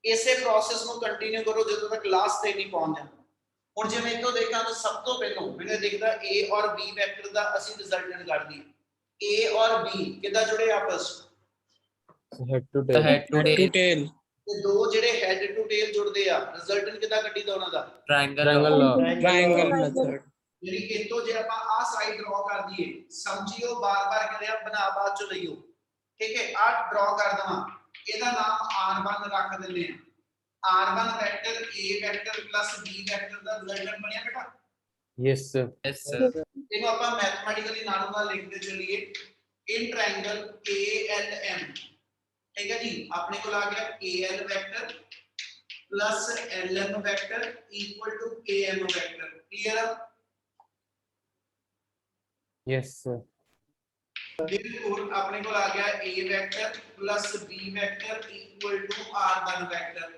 ਇਸੇ ਪ੍ਰੋਸੈਸ ਨੂੰ ਕੰਟੀਨਿਊ ਕਰੋ ਜਦੋਂ ਤੱਕ ਲਾਸਟ ਤੇ ਨਹੀਂ ਪਹੁੰਚ ਜਾਂਦਾ ਹੁਣ ਜੇ ਮੈਂ ਇਤੋਂ ਦੇਖਾਂ ਤਾਂ ਸਭ ਤੋਂ ਪਹਿਲਾਂ ਮੈਨੂੰ ਦਿਖਦਾ a ਔਰ b ਵੈਕਟਰ ਦਾ ਅਸੀਂ ਰਿਜ਼ਲਟੈਂਟ ਕੱਢਦੀ a ਔਰ b ਕਿੱਦਾਂ ਜੁੜੇ ਆਪਸ Head to The tail. head to Head to tail. tail. ਤੇ ਦੋ ਜਿਹੜੇ ਹੈਡ ਟੂ ਟੇਲ ਜੁੜਦੇ ਆ ਰਿਜ਼ਲਟੈਂਟ ਕਿੱਦਾਂ ਕੱਢੀਦਾ ਉਹਨਾਂ ਦਾ Triangle. Triangle law. Triangle method. ਜਿਹੜੀ ਇਤੋਂ ਜੇ ਆਪਾਂ ਆ ਸਾਈਡ ਡਰਾ ਕਰ ਦਈਏ ਸਮਝਿਓ ਬਾਰ-ਬਾਰ ਕਰਿਆ ਬਣਾ ਬਾਅਦ ਚ ਲਈਓ ਠੀਕ ਹੈ ਆ ਡਰਾ ਕਰ ਦਵਾਂ ਇਹਦਾ ਨਾਮ r1 ਰੱਖ ਦਿੰਦੇ ਆ r1 vector a vector b vector the resultant ਬਣਿਆ ਬੇਟਾ Yes, sir. Yes, sir. ਇਹਨੂੰ ਆਪਾਂ ਮੈਥਮੈਟਿਕਲੀ ਨਾਲੋਂ ਨਾਲ ਲਿਖਦੇ ਚੱਲੀਏ ਇਨ ਟ੍ਰਾਇੰਗਲ ALM ਠੀਕ ਹੈ ਜੀ ਆਪਣੇ ਕੋਲ ਆ ਗਿਆ AL vector LM vector equal to AM vector clear ਆ Yes, sir. ਬਿਲਕੁਲ ਆਪਣੇ ਕੋਲ ਆ ਗਿਆ a vector b vector equal to r1 vector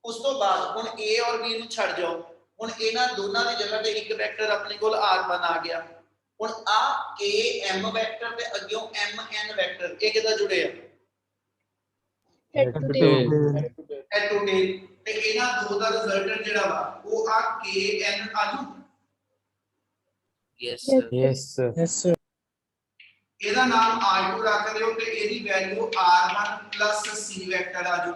ਉਸ ਤੋਂ ਬਾਅਦ ਹੁਣ a ਔਰ b ਨੂੰ ਛੱਡ ਜਾਓ ਹੁਣ ਇਹਨਾਂ ਦੋਨਾਂ ਦੀ ਜਗ੍ਹਾ ਤੇ ਇੱਕ ਵੈਕਟਰ ਆਪਣੇ ਕੋਲ r1 ਆ ਗਿਆ ਹੁਣ ਆ km ਵੈਕਟਰ ਤੇ ਅੱਗਿਓਂ mn ਵੈਕਟਰ ਇਹ ਕਿੱਦਾਂ ਜੁੜੇ ਆ head to tail. Head to tail ਤੇ ਇਹਨਾਂ ਦੋ ਦਾ ਰਿਜ਼ਲਟੈਂਟ ਜਿਹੜਾ ਵਾ ਉਹ ਆ kn ਆਜੂ Yes, sir. Yes, sir. Yes, sir. ਇਹਦਾ ਨਾਮ r2 ਰੱਖ ਦਿਓ ਤੇ ਇਹਦੀ ਵੈਲਿਊ r1 c ਵੈਕਟਰ ਆਜੂ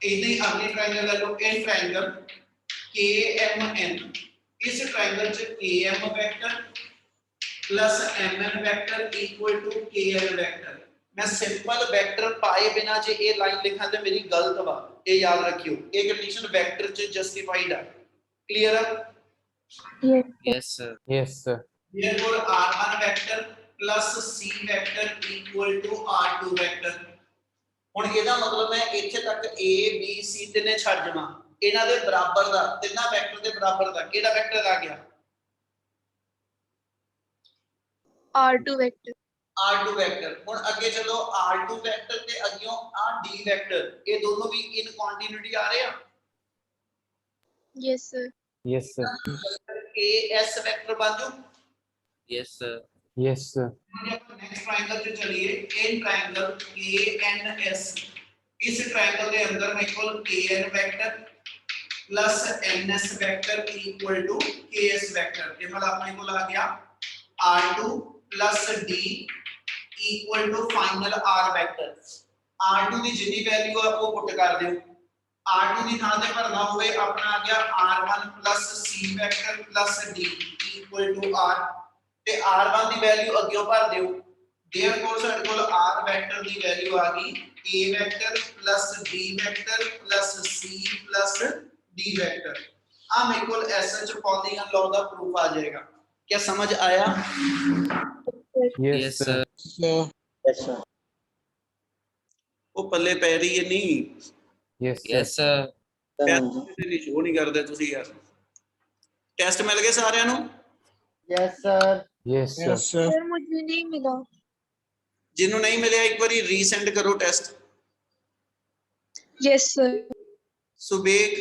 ਇਹਦੇ ਅਗਲੇ ਟ੍ਰਾਇੰਗਲ ਲੈ ਲਓ ਇਹ ਟ੍ਰਾਇੰਗਲ KMN ਇਸ ਟ੍ਰਾਇੰਗਲ ਚ KM vector mn vector equal to KL vector ਮੈਂ ਸਿੰਪਲ ਵੈਕਟਰ ਪਾਏ ਬਿਨਾ ਜੇ ਇਹ ਲਾਈਨ ਲਿਖਾਂ ਤੇ ਮੇਰੀ ਗਲਤ ਵਾ ਇਹ ਯਾਦ ਰੱਖਿਓ ਇਹ ਕੰਡੀਸ਼ਨ ਵੈਕਟਰ ਚ ਜਸਟੀਫਾਈਡ ਆ ਕਲੀਅਰ ਆ Yes, sir. Yes, sir. therefore r1 vector plus c vector equal to r2 vector ਹੁਣ ਇਹਦਾ ਮਤਲਬ ਹੈ ਇੱਥੇ ਤੱਕ a b c ਤਿੰਨੇ ਛੱਡ ਜਾਵਾਂ ਇਹਨਾਂ ਦੇ ਬਰਾਬਰ ਦਾ ਤਿੰਨਾਂ ਵੈਕਟਰ ਦੇ ਬਰਾਬਰ ਦਾ ਕਿਹੜਾ ਵੈਕਟਰ ਆ ਗਿਆ R2 vector. R2 ਵੈਕਟਰ ਹੁਣ ਅੱਗੇ ਚਲੋ R2 ਵੈਕਟਰ ਤੇ ਅੱਗਿਓਂ ਆ D ਵੈਕਟਰ ਇਹ ਦੋਨੋਂ ਵੀ ਇਨ ਕੰਟੀਨਿਊਟੀ ਆ ਰਹੇ ਆ Yes sir. Yes, sir. KS vector ਬਣ ਜਾਓ Yes, sir. Yes, sir. Next triangle पे चलिए इन ट्रायंगल KNS इस ट्रायंगल के अंदर मेरे को KN vector plus NS vector equal to KS vector ये मतलब अपने को आ गया R2 plus D equal to final R vector R2 की जितनी वैल्यू है वो पुट कर दियो R2 की थां ते भरना होवे अपना आ गया R1 plus C vector plus D equal to R ਤੇ R1 ਦੀ ਵੈਲਿਊ ਅੱਗੇ ਭਰ ਦਿਓ देयरफॉर ਸਾਡੇ ਕੋਲ R ਵੈਕਟਰ ਦੀ ਵੈਲਿਊ ਆ ਗਈ A vector B vector C D vector ਆ ਮੇਰੇ ਕੋਲ SH ਪੌਲੀਗਨ ਲਾਅ ਦਾ ਪ੍ਰੂਫ ਆ ਜਾਏਗਾ क्या समझ आया Yes, Yes, sir. sir. Yes, sir. ਉਹ ਪੱਲੇ ਪੈ ਰਹੀ ਹੈ ਨਹੀਂ Yes, sir. Yes, sir. ਪੈਸੇ ਨਹੀਂ ਸ਼ੋ ਨਹੀਂ ਕਰਦੇ ਤੁਸੀਂ ਯਾਰ ਟੈਸਟ ਮਿਲ ਗਏ ਸਾਰਿਆਂ ਨੂੰ Yes, sir. Yes, sir. Yes, sir. Sir मुझे नहीं मिला. ਜਿਹਨੂੰ ਨਹੀਂ ਮਿਲਿਆ ਇੱਕ ਵਾਰੀ ਰੀਸੈਂਡ ਕਰੋ ਟੈਸਟ Yes sir. ਸੁਬੇਗ